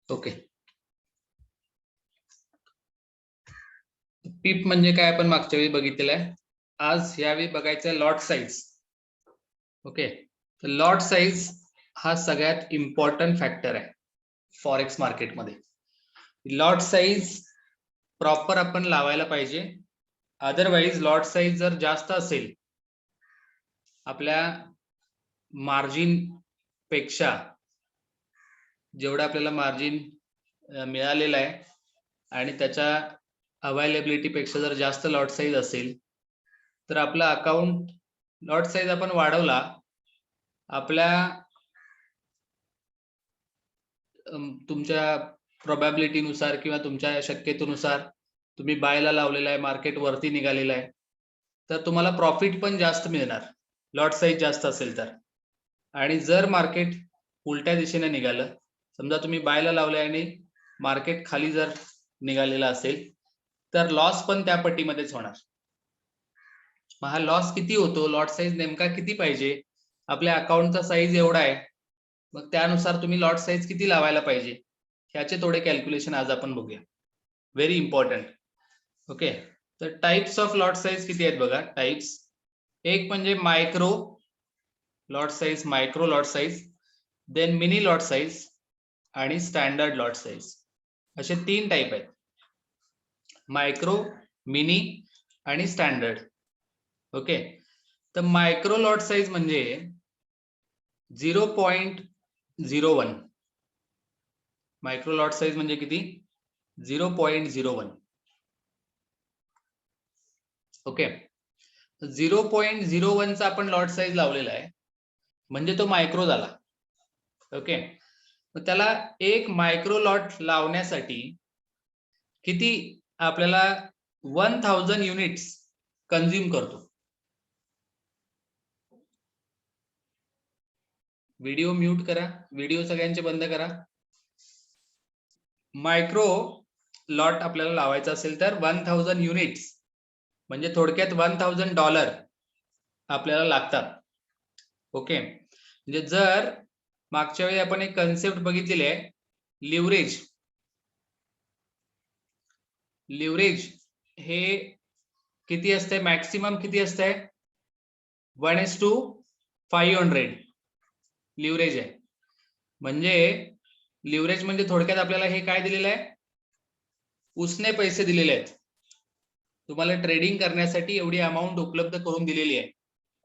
Okay. पीप म्हणजे काय आपण मागच्या वेळी बघितलेलं आहे. आज यावेळी बघायचं आहे लॉट साईज. ओके, तर लॉट साईज हा सगळ्यात इम्पॉर्टंट फॅक्टर आहे फॉरेक्स मार्केटमध्ये. लॉट साईज प्रॉपर आपण लावायला पाहिजे, अदरवाईज लॉट साईज जर जास्त असेल आपल्या मार्जिन पेक्षा, जेवढं आपल्याला मार्जिन मिळालेलं आहे आणि त्याच्या अवेलेबिलिटी पेक्षा जर जास्त लॉट साईज असेल तर आपला अकाउंट लॉट साईज आपण वाढवला, आपल्या तुमच्या प्रोबॅबिलिटीनुसार किंवा तुमच्या शक्यतेनुसार तुम्ही बायला लावलेला आहे, मार्केट वरती निघालेला आहे, तर तुम्हाला प्रॉफिट पण जास्त मिळणार लॉट साईज जास्त असेल तर. आणि जर मार्केट उलट्या दिशेने निघालं, समजा तुम्ही बायला लावले आणि मार्केट खाली जर निघालेला असेल तर लॉस पण त्या पट्टीमध्येच होणार. मग हा लॉस किती होतो, लॉट साईज नेमका किती पाहिजे, आपल्या अकाउंटचा साईज एवढा आहे, मग त्यानुसार तुम्ही लॉट साईज किती लावायला पाहिजे ह्याचे थोडे कॅल्क्युलेशन आज आपण बघूया. Very important. ओके, तर टाइप्स ऑफ लॉट साईज किती आहेत बघा. टाइप्स, एक म्हणजे micro lot size, micro lot size, then mini lot size आणि स्टँडर्ड लॉट साईज, असे 3 टाइप आहेत. मायक्रो, मिनी आणि स्टँडर्ड. ओके, तर मायक्रो लॉट साईज म्हणजे 0.01. मायक्रो लॉट साईज म्हणजे किती? 0.01. ओके, 0.01 चा आपण लॉट साईज लावलेला आहे म्हणजे तो मायक्रो झाला. ओके, तर त्याला एक मायक्रो लॉट लावण्यासाठी किती आपल्याला 1000 युनिट्स कंझ्युम करतो. व्हिडिओ म्यूट करा, व्हिडिओ सगळ्यांचे बंद करा. मायक्रो लॉट आपल्याला लावायचा असेल तर 1000 युनिट्स म्हणजे थोडक्यात $1000 आपल्याला लागतात. ओके, म्हणजे जर मागच्या वेळी आपण एक कन्सेप्ट बघितलेली आहे, लिव्हरेज. लिव्हरेज हे किती असते, मॅक्सिमम किती असते? 1:500 लिव्हरेज आहे. म्हणजे लिव्हरेज म्हणजे थोडक्यात आपल्याला हे काय दिलेलं आहे, उसने पैसे दिलेले आहेत. तुम्हाला ट्रेडिंग करण्यासाठी एवढी अमाऊंट उपलब्ध करून दिलेली आहे.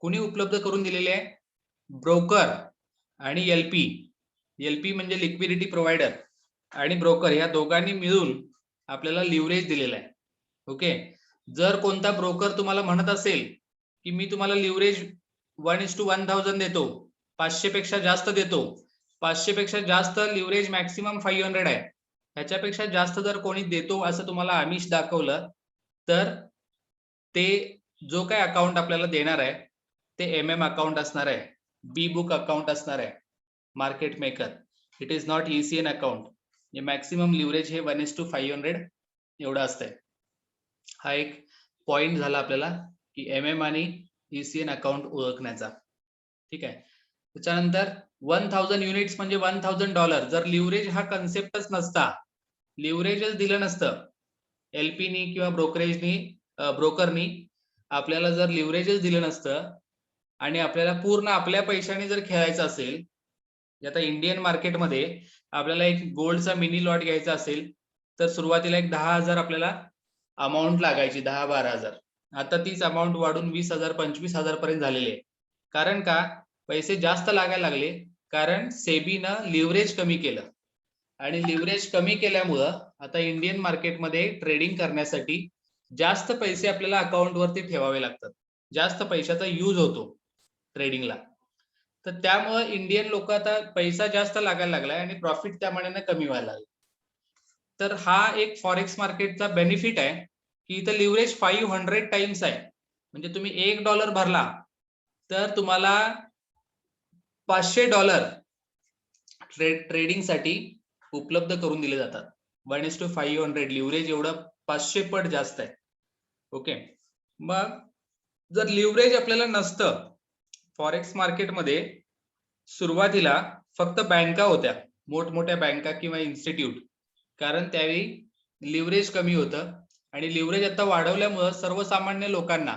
कुणी उपलब्ध करून दिलेली आहे? ब्रोकर आणि एलपी. एलपी म्हणजे लिक्विडिटी प्रोव्हायडर आणि ब्रोकर, या दोघांनी मिळून आपल्याला लिव्हरेज दिलेला आहे. ओके, जर कोणता ब्रोकर तुम्हाला म्हणत असेल की मी तुम्हाला लिव्हरेज 1:1000 देतो, 500 पेक्षा जास्त देतो, 500 पेक्षा जास्त लिव्हरेज मॅक्सिमम 500 आहे, ह्याच्यापेक्षा जास्त जर कोणी देतो असं तुम्हाला आमिष दाखवलं तर ते जो काय अकाउंट आपल्याला देणार आहे ते MM अकाउंट असणार आहे, बी बुक अकाउंट असणार आहे, market maker. It is not ECN account. Maximum leverage हे 1:500 एवढं असतंय. हा एक पॉइंट झाला आपल्याला की MM आणि ECN अकाउंट ओळखण्याचा. ठीक आहे, त्याच्यानंतर 1000 युनिट्स म्हणजे $1000. जर लिव्हरेज हा कन्सेप्टच नसता, लिव्हरेजच दिलं नसतं एलपीनी किंवा ब्रोकरनी आपल्याला जर लिव्हरेजच दिलं नसतं आणि आपल्याला पूर्ण आपल्या पैशाने जर खेळायचं असेल, आता इंडियन मार्केटमध्ये आपल्याला एक गोल्डचा मिनी लॉट घ्यायचा असेल तर सुरुवातीला एक 10,000 आपल्याला अमाऊंट लागायची, 10-12,000. आता तीच अमाऊंट वाढून 20,000 25,000 पर्यंत झालेली आहे. कारण का? पैसे जास्त लागायला लागले, कारण सेबीनं लिव्हरेज कमी केलं आणि लिव्हरेज कमी केल्यामुळं आता इंडियन मार्केटमध्ये ट्रेडिंग करण्यासाठी जास्त पैसे आपल्याला अकाउंट वरती ठेवावे लागतात, जास्त पैशाचा यूज होतो ट्रेडिंगला. तर त्यामुळे इंडियन लोक आता पैसा जास्त लागायला लागलाय आणि प्रॉफिट त्या मानाने कमी व्हायला लागले. तर हा एक फॉरेक्स मार्केटचा बेनिफिट आहे की इथं लिव्हरेज 500 टाइम्स आहे. म्हणजे तुम्ही $1 भरला तर तुम्हाला $500 ट्रेडिंग साठी उपलब्ध करून दिले जातात. 1:500 लिव्हरेज एवढं 500 पट जास्त आहे. ओके, मग जर लिव्हरेज आपल्याला नसतं, फॉरेक्स मार्केटमध्ये सुरुवातीला फक्त बँका होत्या मोठमोठ्या बँका किंवा इन्स्टिट्यूट, कारण त्यावेळी लिव्हरेज कमी होतं आणि लिव्हरेज आता वाढवल्यामुळे सर्वसामान्य लोकांना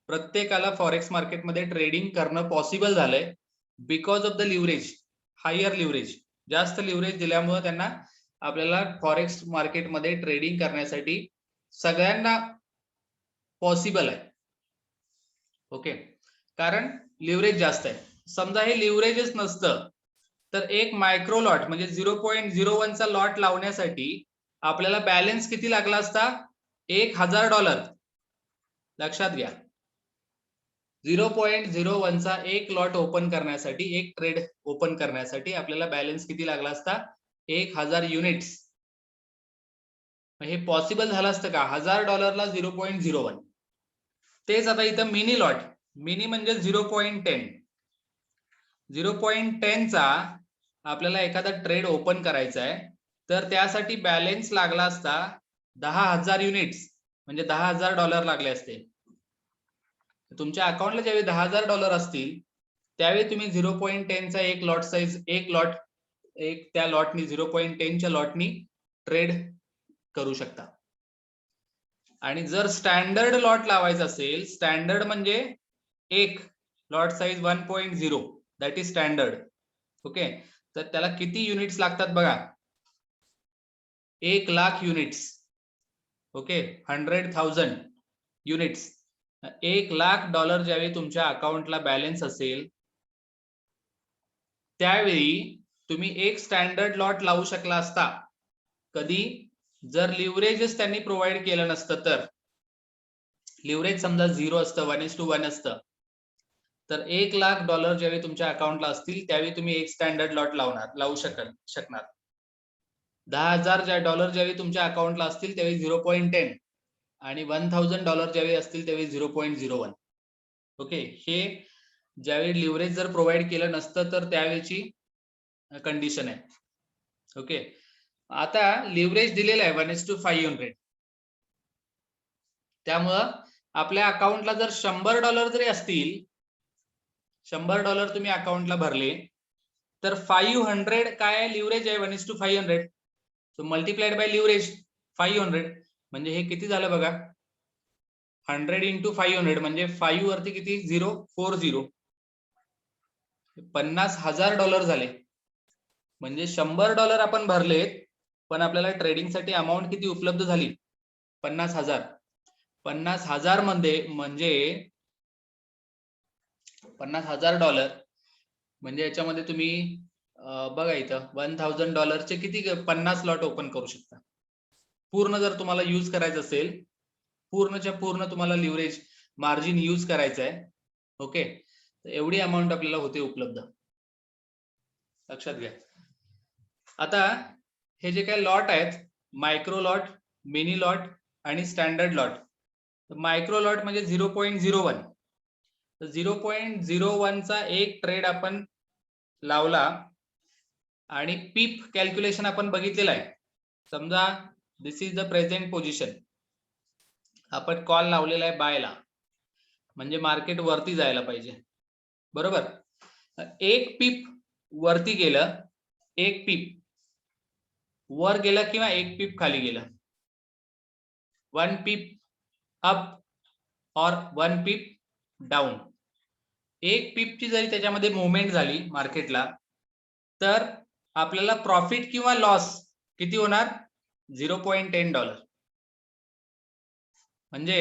प्रत्येकाला फॉरेक्स मार्केटमध्ये ट्रेडिंग करणं पॉसिबल झालंय because of the leverage, higher leverage. जास्त लिव्हरेज दिल्यामुळे त्यांना आपल्याला फॉरेक्स मार्केटमध्ये ट्रेडिंग करण्यासाठी सगळ्यांना पॉसिबल आहे. ओके, कारण लिव्हरेज जास्त आहे. समजा हे लिव्हरेजच नसतं तर एक मायक्रो लॉट म्हणजे 0.01 चा लॉट लावण्यासाठी आपल्याला बॅलन्स किती लागला असता? $1000. लक्षात घ्या, 0.01 चा एक लॉट ओपन करण्यासाठी, एक ट्रेड ओपन करण्यासाठी आपल्याला बॅलन्स किती लागला असता? 1000 युनिट्स. हे पॉसिबल झालं असतं का? $1000 ला 0.01. तेच आता इथं मिनी लॉट, मिनी म्हणजे 0.10. 0.10 चा आपल्याला एखादा ट्रेड ओपन करायचा आहे तर त्यासाठी बॅलन्स लागला असता 10,000 युनिट्स, म्हणजे $10,000 लागले असते. तुमच्या अकाउंटला ज्यावेळी $10,000 असतील त्यावेळी तुम्ही 0.10 चा एक लॉट साईज, एक त्या लॉटनी 0.10 च्या लॉटनी ट्रेड करू शकता. आणि जर स्टँडर्ड लॉट लावायचा असेल, स्टँडर्ड म्हणजे एक lot size 1.0, that is standard. Okay, तर त्याला किती युनिट्स लागतात बघा? 1,00,000 युनिट्स. Okay, 100,000 units. $1,00,000 ज्यावेळी तुमच्या अकाउंटला बॅलन्स असेल त्यावेळी तुम्ही एक स्टँडर्ड लॉट लावू शकला असता. कधी? जर लिव्हरेजच त्यांनी प्रोव्हाइड केलं नसतं तर. लिव्हरेज समजा 0 असतं, 1:1 असतं, तर $1,00,000 ज्यावेळी तुमच्या अकाउंटला असतील त्यावेळी तुम्ही एक स्टँडर्ड लॉट लावू शकणार. $10,000 ज्यावेळी तुमच्या अकाउंटला असतील त्यावेळी 0.10 आणि $1,000 ज्यावेळी असतील त्यावेळी 0.01. ओके, हे ज्यावेळी लिव्हरेज जर प्रोव्हाइड केलं नसतं तर त्यावेळीची कंडिशन आहे. ओके, आता लिव्हरेज दिलेलं आहे 1:500. त्यामुळं आपल्या अकाउंटला जर $100 जरी असतील, $100 तुम्ही अकाउंटला भरले तर 500 काय लिव्हरेज आहे? 1:500. सो मल्टिप्लाइड बाय लिव्हरेज 500, म्हणजे हे किती झालं बघा? 100 into 500 म्हणजे 5 वरती किती? 040. $50,000 झाले. म्हणजे $100 आपण भरलेत पण आपल्याला ट्रेडिंग साठी अमाऊंट किती उपलब्ध झाली? 50,000. 50,000 मध्ये म्हणजे $50,000 म्हणजे याच्यामध्ये तुम्ही बघा इथं $1,000 चे किती 50 लॉट ओपन करू शकता. पूर्ण जर तुम्हाला यूज करायचं असेल, पूर्णच्या पूर्ण तुम्हाला लिव्हरेज मार्जिन यूज करायचं आहे. ओके, तर एवढी अमाऊंट आपल्याला होते उपलब्ध. लक्षात घ्या. आता हे जे काही लॉट आहेत, मायक्रो लॉट, मिनी लॉट आणि स्टँडर्ड लॉट. मायक्रो लॉट म्हणजे 0.01. तर 0.01 चा एक ट्रेड आपण लावला आणि पीप कॅल्क्युलेशन आपण बघितलेलं आहे. समजा दिस इज द प्रेझेंट पोझिशन, आपण कॉल लावलेला आहे बायला, म्हणजे मार्केट वरती जायला पाहिजे, बरोबर? एक पीप वरती गेलं, एक पीप वर गेलं किंवा एक पीप खाली गेलं, 1 पीप अप और 1 पीप डाऊन, एक पीपची जरी त्याच्यामध्ये मुवमेंट झाली मार्केटला तर आपल्याला प्रॉफिट किंवा लॉस किती होणार? $0.10. म्हणजे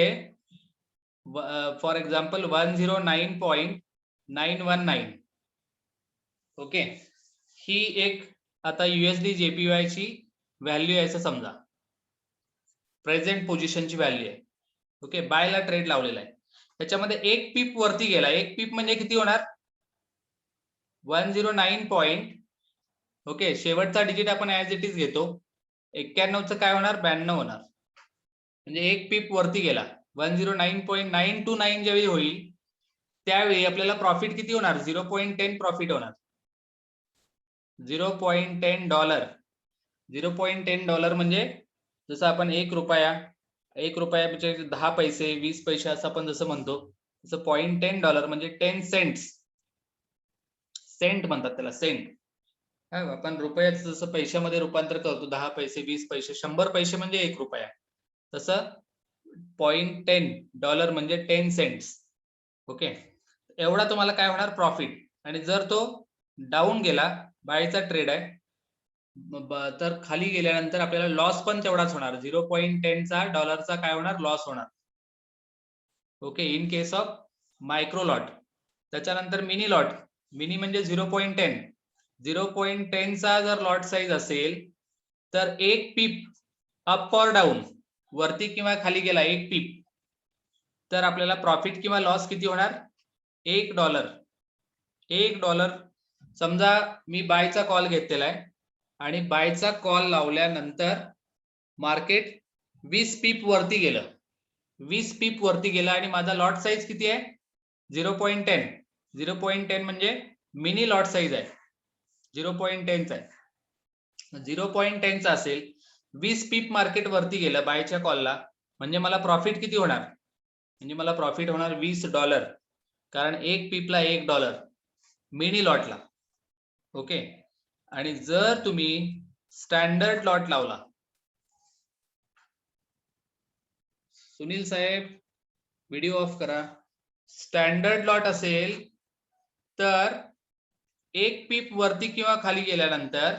फॉर एक्झाम्पल 109.919. ओके, ही एक आता USD JPY ची व्हॅल्यू आहे असं समजा, प्रेझेंट पोझिशनची व्हॅल्यू आहे. ओके, बायला ट्रेड लावलेला आहे, त्याच्यामध्ये एक पीप वरती गेला. एक पीप म्हणजे किती होणार? 109. ओके, शेवटचा डिजिट आपण ऍज इट इज घेतो. 91चं काय होणार? 92 होणार. म्हणजे एक पीप वरती गेला, 109.929 ज्यावेळी होईल त्यावेळी आपल्याला प्रॉफिट किती होणार? 0.10 प्रॉफिट होणार. $0.10. $0.10 म्हणजे जसं आपण $1 म्हणजे 10 पैसे, 20 पैसे असं आपण जसं म्हणतो, तसं $0.10 म्हणजे 10 सेंट्स. सेंट म्हणतात त्याला, सेंट. आपण रुपयाचं जसं पैशामध्ये रूपांतर करतो 10 पैसे 20 पैसे 100 पैसे म्हणजे 1 रुपया, तसं $0.10 म्हणजे 10 सेंट्स. ओके, एवढा तुम्हाला काय होणार प्रॉफिट. आणि जर तो डाऊन गेला, बायचा ट्रेड आहे, तर खाली गेल्यानंतर आपल्याला लॉस पण तेवढाच होणार. 0.10 चा डॉलरचा काय होणार लॉस होणार. Okay, in case of micro lot. त्याच्यानंतर मिनी लॉट. मिनी म्हणजे 0.10. 0.10 चा जर लॉट साईज असेल तर एक पीप अप और डाऊन, वरती किंवा खाली गेला एक पीप, तर आपल्याला प्रॉफिट किंवा लॉस किती होणार $1. $1 समजा मी बायचा कॉल घेतलेला आहे आणि बायचा कॉल लावल्यानंतर मार्केट 20 पीप वरती गेलं, 20 पीप वरती गेला आणि माझा लॉट साईज किती आहे 0.10. 0.10 म्हणजे मिनी लॉट साईज आहे, 0.10 चा आहे. 0.10 चा असेल, 20 पीप मार्केट वरती गेलं बायच्या कॉलला, म्हणजे मला प्रॉफिट किती होणार, म्हणजे मला प्रॉफिट होणार $20, कारण एक पीपला $1 मिनी लॉटला. ओके, आणि जर तुम्ही स्टँडर्ड लॉट लावला, सुनील साहेब व्हिडिओ ऑफ करा, स्टँडर्ड लॉट असेल तर एक पीप वरती किंवा खाली गेल्यानंतर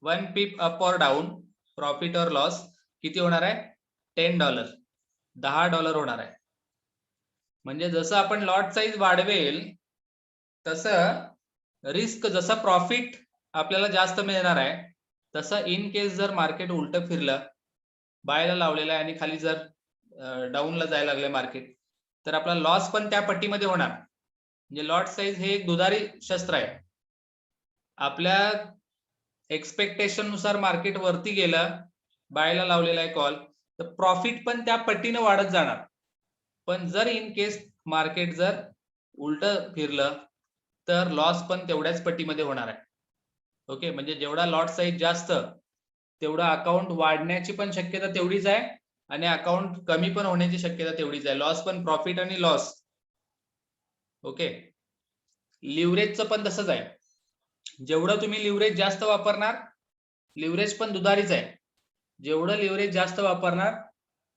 1 पीप अप और डाऊन, प्रॉफिट और लॉस किती होणार आहे $10, $10 होणार आहे. म्हणजे जसं आपण लॉट साईज वाढवेल तसं रिस्क, जसं प्रॉफिट आपल्याला जास्त मिळणार आहे, तसं इन केस जर मार्केट उलट फिरलं, बायला लावलेलं आहे आणि खाली जर डाऊनला जायला लागले मार्केट, तर आपला लॉस पण त्या पट्टीमध्ये होणार. म्हणजे लॉट साईज हे एक दुधारी शस्त्र आहे. आपल्या एक्सपेक्टेशन नुसार मार्केट वरती गेलं, बायला लावलेला आहे कॉल, तर प्रॉफिट पण त्या पट्टीने वाढत जाणार. पण जर इन केस मार्केट जर उलट फिरलं तर लॉस पण तेवढ्याच पट्टीमध्ये होणार आहे. ओके, म्हणजे जेवढा लॉट साईज जास्त तेवढा अकाउंट वाढण्याची पण शक्यता तेवढीच आहे आणि अकाउंट कमी पण होण्याची शक्यता तेवढीच आहे. लॉस पण प्रॉफिट आणि लॉस. ओके, लिव्हरेजचं पण तसंच आहे. जेवढं तुम्ही लिव्हरेज जास्त वापरणार, लिव्हरेज पण दुधारीच आहे, जेवढं लिव्हरेज जास्त वापरणार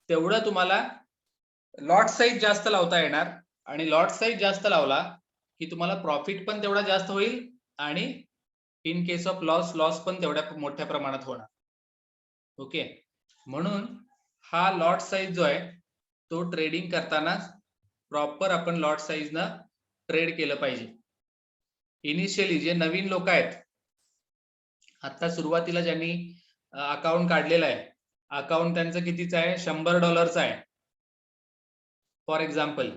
तेवढं तुम्हाला लॉट साईज जास्त लावता येणार, आणि लॉट साईज जास्त लावला की तुम्हाला प्रॉफिट पण तेवढा जास्त होईल आणि इन केस ऑफ लॉस पण तेवढ्या मोठ्या प्रमाणात होणार. ओके, म्हणून हा लॉट साईज जो आहे तो ट्रेडिंग करताना प्रॉपर आपण लॉट साईज न ट्रेड केलं पाहिजे. इनिशियली जे नवीन लोक आहेत, आता सुरुवातीला ज्यांनी अकाउंट काढलेलं आहे, अकाउंट त्यांचं कितीचं आहे $100 आहे फॉर एक्झाम्पल,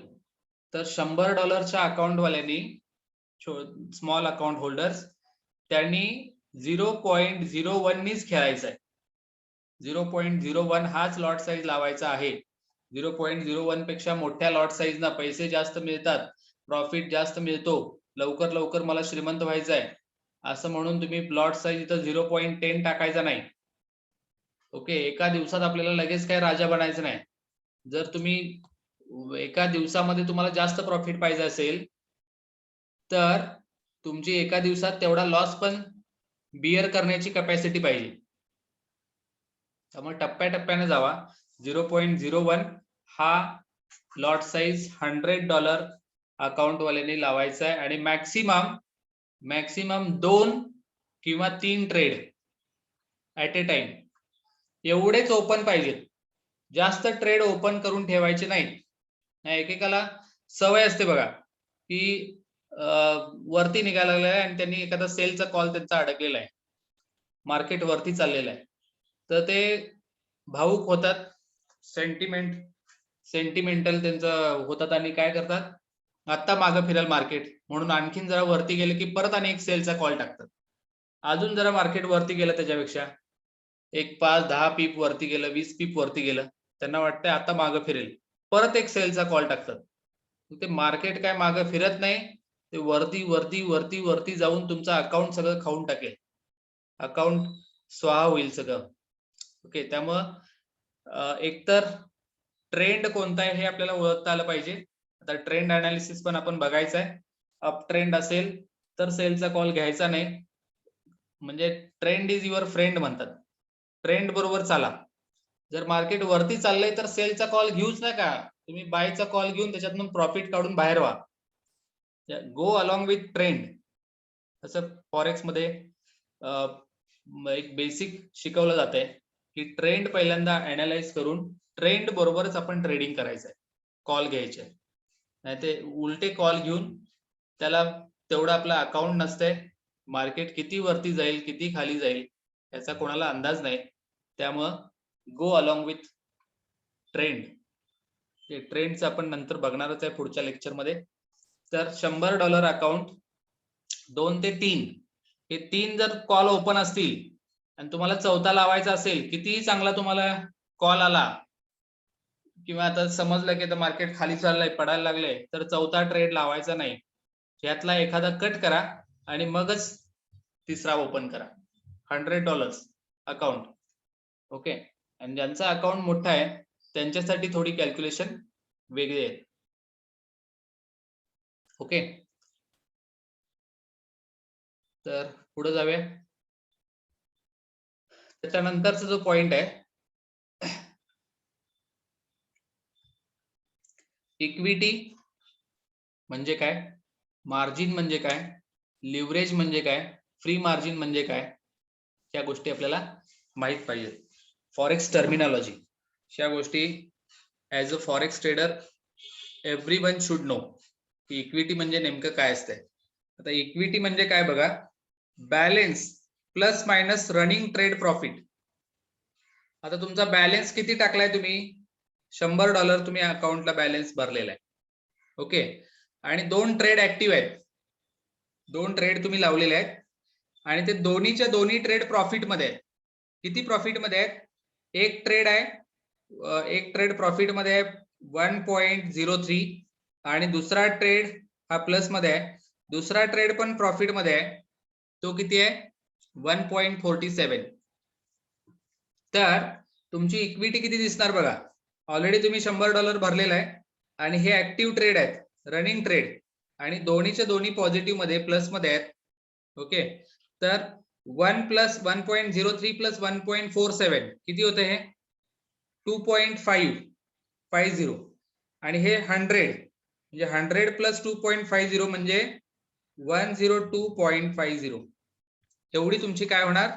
तर $100 अकाउंट वाल्यांनी, स्मॉल अकाउंट होल्डर्स, त्यांनी 0.01 नीच खेळायचं आहे. 0.01 हाच लॉट साईज लावायचा आहे. 0.01 पेक्षा मोठ्या लॉट साईज ना पैसे जास्त मिळतात, प्रॉफिट जास्त मिळतो, लवकर लवकर मला श्रीमंत व्हायचं आहे, असं म्हणून तुम्ही लॉट साईज इथं 0.10 टाकायचा नाही. ओके, एका दिवसात आपल्याला लगेच काय राजा बनायचं नाही. जर तुम्ही एका दिवसामध्ये तुम्हाला जास्त प्रॉफिट पाहिजे असेल तर तुमची एका दिवसात तेवढा लॉस पण बिअर करण्याची कॅपॅसिटी पाहिजे. त्यामुळे टप्प्याटप्प्याने जावा. 0.01 हा लॉट साईज $100 अकाउंट वाल्याने लावायचा आहे आणि मॅक्सिमम 2 किंवा 3 ट्रेड ऍट ए टाइम एवढेच ओपन पाहिजे. जास्त ट्रेड ओपन करून ठेवायचे नाही. एकेकाला सवय असते बघा की वरती निघायला लागलेला आहे आणि त्यांनी एखादा सेलचा कॉल त्यांचा अडकलेला आहे, मार्केट वरती चाललेलं आहे, तर ते भावुक होतात, सेंटिमेंटल त्यांचं होतात आणि काय करतात, आता मागं फिरेल मार्केट म्हणून आणखीन जरा वरती गेले की परत आणि एक सेलचा कॉल टाकतात. अजून जरा मार्केट वरती गेलं, त्याच्यापेक्षा एक 5-10 पीप वरती गेलं, 20 पीप वरती गेलं, त्यांना वाटतंय आता मागं फिरेल, परत एक सेलचा कॉल टाकतात. ते मार्केट काय मागं फिरत नाही, ते वरती वरती वरती वरती जाऊन तुमचं अकाउंट सगळं खाऊन टाकेल, अकाउंट स्वाहा होईल सगळं. ओके, त्यामुळं एकतर ट्रेंड कोणता आहे हे आपल्याला ओळखता आलं पाहिजे. आता ट्रेंड अनालिसिस पण आपण बघायचं आहे. अप ट्रेंड असेल तर सेलचा कॉल घ्यायचा नाही, म्हणजे ट्रेंड इज युअर फ्रेंड म्हणतात. ट्रेंड बरोबर चाला. जर मार्केट वरती चाललंय तर सेलचा कॉल घेऊच नका. तुम्ही बायचा कॉल घेऊन त्याच्यातून प्रॉफिट काढून बाहेर व्हा. गो अलॉंग विथ ट्रेंड. असं फॉरेक्स मध्ये एक बेसिक शिकवलं जात आहे की ट्रेंड पहिल्यांदा अनालाइज करून ट्रेंड बरोबरच आपण ट्रेडिंग करायचंय, कॉल घ्यायचे. नाही ते उलटे कॉल घेऊन त्याला तेवढं आपलं अकाउंट नसतंय. मार्केट किती वरती जाईल किती खाली जाईल याचा कोणाला अंदाज नाही. त्यामुळं गो अलॉंग विथ ट्रेंड. ते ट्रेंडचं आपण नंतर बघणारच आहे पुढच्या लेक्चरमध्ये. तर $100 अकाउंट 2 ते 3 हे 3 जर कॉल ओपन असतील आणि तुम्हाला चौथा लावायचा असेल, कितीही चांगला तुम्हाला कॉल आला किंवा आता समजलं की मार्केट खाली चाललंय पडायला लागलंय तर चौथा ट्रेड लावायचा नाही. यातला एखादा कट करा आणि मगच तिसरा ओपन करा. $100 अकाउंट. ओके. आणि ज्यांचा अकाउंट मोठा आहे त्यांच्यासाठी थोडी कॅल्क्युलेशन वेगळी आहे. ओके. तर पुढे जाऊया. त्याच्यानंतरचा जो पॉइंट आहे इक्विटी म्हणजे काय, मार्जिन म्हणजे काय, लिव्हरेज म्हणजे काय, फ्री मार्जिन म्हणजे काय, या गोष्टी आपल्याला माहित पाहिजे. फॉरेक्स टर्मिनॉलॉजी या गोष्टी as a forex trader everyone should know की इक्विटी म्हणजे नेमकं काय असतंय. आता इक्विटी म्हणजे काय बघा, balance plus minus running trade profit. आता तुमचा बॅलन्स किती टाकलाय तुम्ही, $100 तुम्ही अकाउंटला बॅलन्स भरलेला आहे. ओके. आणि 2 ट्रेड ऍक्टिव्ह आहेत, 2 ट्रेड तुम्ही लावलेले आहेत आणि ते दोन्हीच्या दोन्ही ट्रेड प्रॉफिट मध्ये आहेत. किती प्रॉफिट मध्ये आहेत, एक ट्रेड आहे, एक ट्रेड प्रॉफिट मध्ये आहे 1.03 आणि दुसरा ट्रेड हा प्लस मध्ये आहे. दुसरा ट्रेड पण प्रॉफिट मध्ये आहे, तो किती आहे 1.47. तर तुमची इक्विटी किती दिसणार बघा. ऑलरेडी तुम्ही $100 भरलेला आहे आणि हे ऍक्टिव्ह ट्रेड आहेत, रनिंग ट्रेड, आणि दोन्हीच्या दोन्ही पॉझिटिव्ह मध्ये प्लस मध्ये आहेत. ओके. तर 1 प्लस 1.03 प्लस 1.47 किती होते, हे 2.550 आणि हे 100 म्हणजे 100 प्लस 2.50 म्हणजे 102.50. एवढी तुमची काय होणार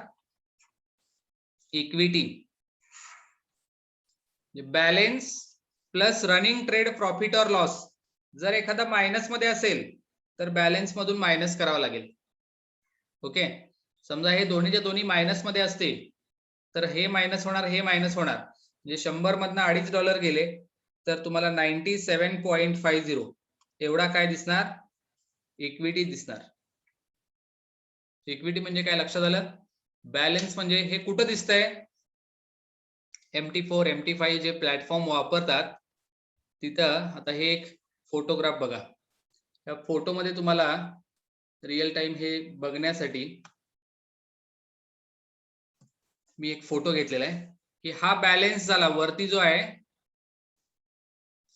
equity. Balance plus running trade profit और लॉस. जर एखादा मायनस मध्ये असेल तर बॅलन्स मधून मायनस करावा लागेल. ओके. समजा हे दोन्हीच्या दोन्ही मायनस मध्ये असतील तर हे मायनस होणार, हे मायनस होणार. म्हणजे 100 मधनं $2.5 गेले तर तुम्हाला 97.50 एवढा काय दिसणार इक्विटी दिसणार. इक्विटी म्हणजे काय लक्षात आलं. बॅलन्स म्हणजे हे कुठं दिसतंय, MT4 MT5 जे प्लॅटफॉर्म वापरतात तिथं. आता हे एक फोटोग्राफ बघा, या फोटोमध्ये तुम्हाला रिअल टाइम हे बघण्यासाठी मी एक फोटो घेतलेला आहे की हा बॅलन्स झाला वरती जो आहे,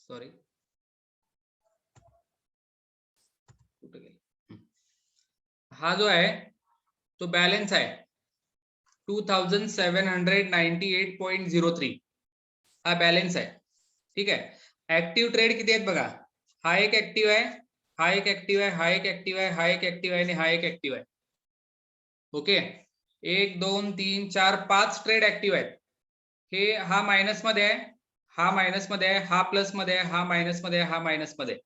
सॉरी कुठे गेला, हा जो आहे तो बॅलन्स आहे 2798.03 हा बॅलन्स आहे. ठीक आहे. ऍक्टिव्ह ट्रेड किती आहेत बघा, हा एक ऍक्टिव्ह आहे, हा एक ऍक्टिव्ह आहे, हा एक ऍक्टिव्ह आहे, हा एक ऍक्टिव्ह आहे आणि हा एक ऍक्टिव्ह आहे. ओके. 1 2 3 4 5 ट्रेड ऍक्टिव्ह आहेत. हे हा मायनस मध्ये आहे, हा मायनस मध्ये आहे, हा प्लस मध्ये आहे, हा मायनस मध्ये आहे, हा मायनस मध्ये.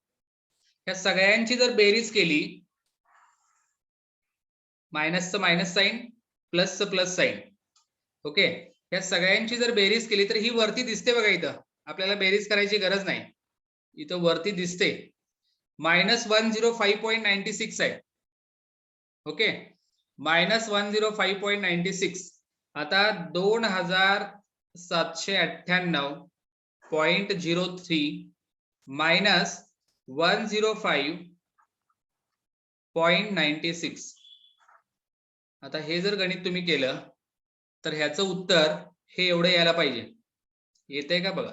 या सगळ्यांची जर बेरीज केली, मायनसचं मायनस साईन, प्लसचं प्लस साईन. ओके. या सगळ्यांची जर बेरीज केली तर ही वरती दिसते बघा. इथं आपल्याला बेरीज करायची गरज नाही, इथं वरती दिसते -105.96 आहे. ओके. -105.96. आता 2798.03 मायनस 105.96. आता हे जर गणित तुम्ही केलं तर ह्याचं उत्तर हे एवढं यायला पाहिजे. येतंय का बघा.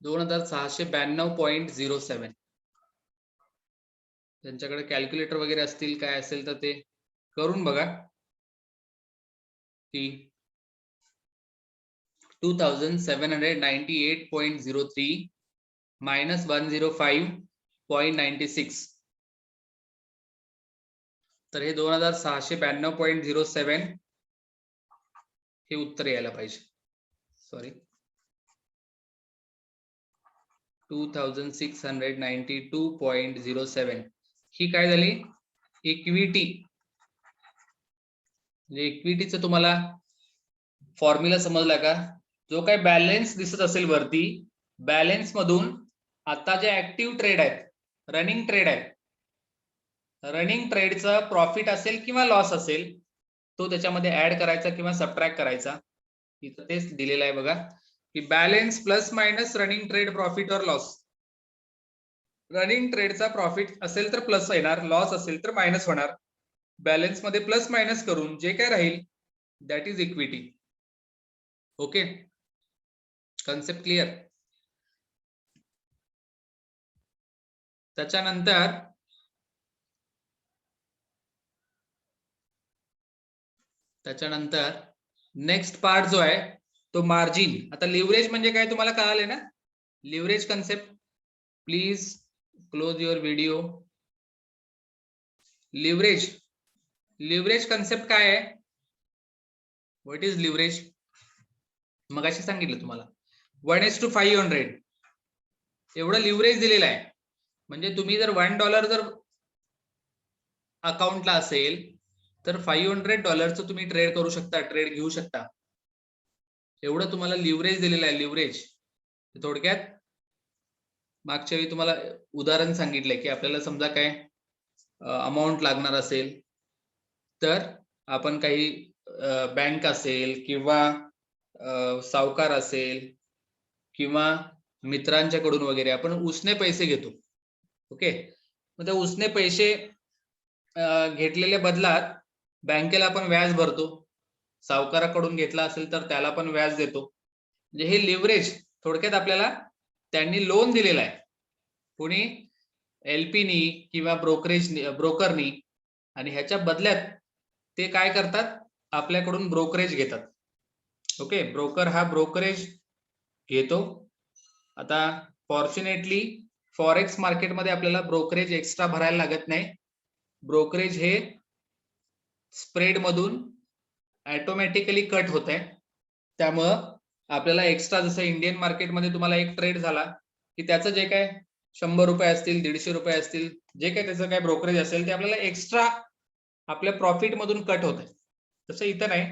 $2692.07. ज्यांच्याकडे कॅल्क्युलेटर वगैरे असतील काय असेल तर ते करून बघा की 2798.03 minus 105.96 तर हे 2692.07 हे उत्तर यायला पाहिजे. सॉरी 2692.07 ही काय झाली इक्विटी. म्हणजे इक्विटीचं तुम्हाला फॉर्म्युला समजला का? जो काय बॅलन्स दिसत असेल वरती, बॅलन्स मधून आता जे ऍक्टिव्ह ट्रेड आहेत, रनिंग ट्रेड आहेत, रनिंग ट्रेडचा प्रॉफिट असेल किंवा लॉस असेल तो त्याच्यामध्ये ऍड करायचा किंवा सबट्रॅक्ट करायचा. इथं तेच दिलेलं आहे बघा की balance plus minus running trade profit और लॉस. रनिंग ट्रेडचा प्रॉफिट असेल तर प्लस येणार, लॉस असेल तर मायनस होणार. बॅलन्स मध्ये प्लस मायनस करून जे काय राहील that is equity. Okay, concept clear? त्याच्यानंतर नेक्स्ट पार्ट जो आहे तो मार्जिन. आता लिव्हरेज म्हणजे काय तुम्हाला कळाले ना? Leverage concept. Please close your video. Leverage concept काय आहे? What is leverage? मगाशी सांगितलं तुम्हाला 1:500 एवढं लिव्हरेज दिलेलं आहे. म्हणजे तुम्ही जर $1 जर अकाउंटला असेल तर $500 तुम्ही ट्रेड करू शकता, ट्रेड घेऊ शकता. एवढं तुम्हाला लिव्हरेज दिलेलं आहे. लिव्हरेज थोडक्यात मागच्या वेळी तुम्हाला उदाहरण सांगितलंय की आपल्याला समजा काय अमाऊंट लागणार असेल तर आपण काही बँक असेल किंवा सावकार असेल किंवा मित्रांच्याकडून वगैरे आपण उसने पैसे घेतो. ओके, मग त्या उसने पैसे घेतलेल्या बदलात बँकेला आपण व्याज भरतो. सावकाराकडून घेतला असेल तर त्याला पण व्याज देतो. म्हणजे हे लिव्हरेज थोडक्यात आपल्याला त्यांनी लोन दिलेला आहे. कोणी? एलपीनी किंवा ब्रोकरनी, आणि ह्याच्या बदल्यात ते काय करतात? आपल्याकडून ब्रोकरेज घेतात. ओके, ब्रोकर हा ब्रोकरेज घेतो. आता फॉर्च्युनेटली फॉरेक्स मार्केटमध्ये आपल्याला ब्रोकरेज एक्स्ट्रा भरायला लागत नाही. ब्रोकरेज हे स्प्रेड मधून ऑटोमॅटिकली कट होत आहे. त्यामुळं आपल्याला एक्स्ट्रा, जसं इंडियन मार्केटमध्ये तुम्हाला एक ट्रेड झाला की त्याचं जे काय 100 रुपये असतील, 150 रुपये असतील, जे काय त्याचं काय ब्रोकरेज असेल ते आपल्याला एक्स्ट्रा आपल्या प्रॉफिट मधून कट होत आहे. तसं इथं नाही,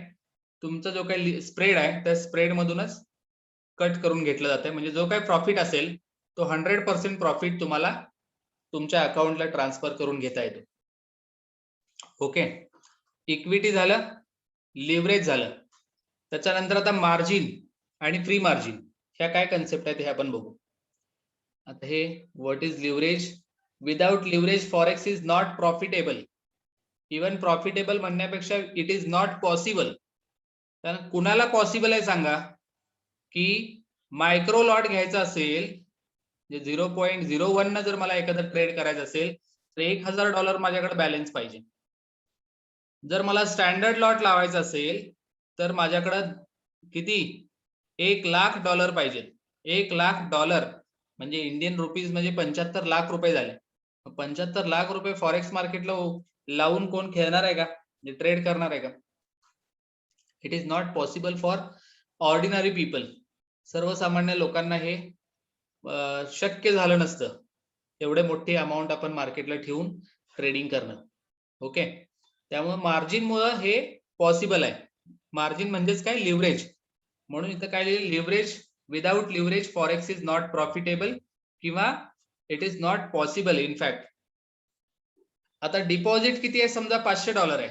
तुमचा जो काही स्प्रेड आहे त्या स्प्रेड मधूनच कट करून घेतलं जातं. म्हणजे जो काही प्रॉफिट असेल तो 100% प्रॉफिट तुम्हाला तुमच्या अकाउंटला ट्रान्सफर करून घेता येतो. ओके, इक्विटी झालं, लिव्हरेज झालं. त्याच्यानंतर आता मार्जिन आणि फ्री मार्जिन ह्या काय कन्सेप्ट आहेत हे आपण बघू. आता हे what is leverage? Without leverage forex is not profitable. Even profitable म्हणण्यापेक्षा इट इज नॉट पॉसिबल. कारण कुणाला पॉसिबल आहे सांगा? की मायक्रो लॉट घ्यायचा असेल, म्हणजे 0.01 न जर मला एखादं ट्रेड करायचं असेल तर $1000 माझ्याकडे बॅलन्स पाहिजे. जर मला स्टँडर्ड लॉट लावायचा असेल तर माझ्याकडं किती? $1,00,000 पाहिजे. $1,00,000 म्हणजे इंडियन रुपीज म्हणजे 75 लाख रुपये झाले. 75 लाख रुपये फॉरेक्स मार्केटला लावून कोण खेळणार आहे का? ट्रेड करणार आहे का? It is not possible for ordinary people. सर्वसामान्य लोकांना हे शक्य झालं नसतं एवढे मोठी अमाऊंट आपण मार्केटला ठेवून ट्रेडिंग करणं. ओके, त्यामुळे मार्जिन मुळे हे पॉसिबल आहे. मार्जिन म्हणजेच काय? लिव्हरेज. म्हणून इथं काय लिहिलं? Leverage. Without leverage forex is not profitable किंवा it is not possible in fact. आता डिपॉझिट किती आहे? समजा $500 आहे.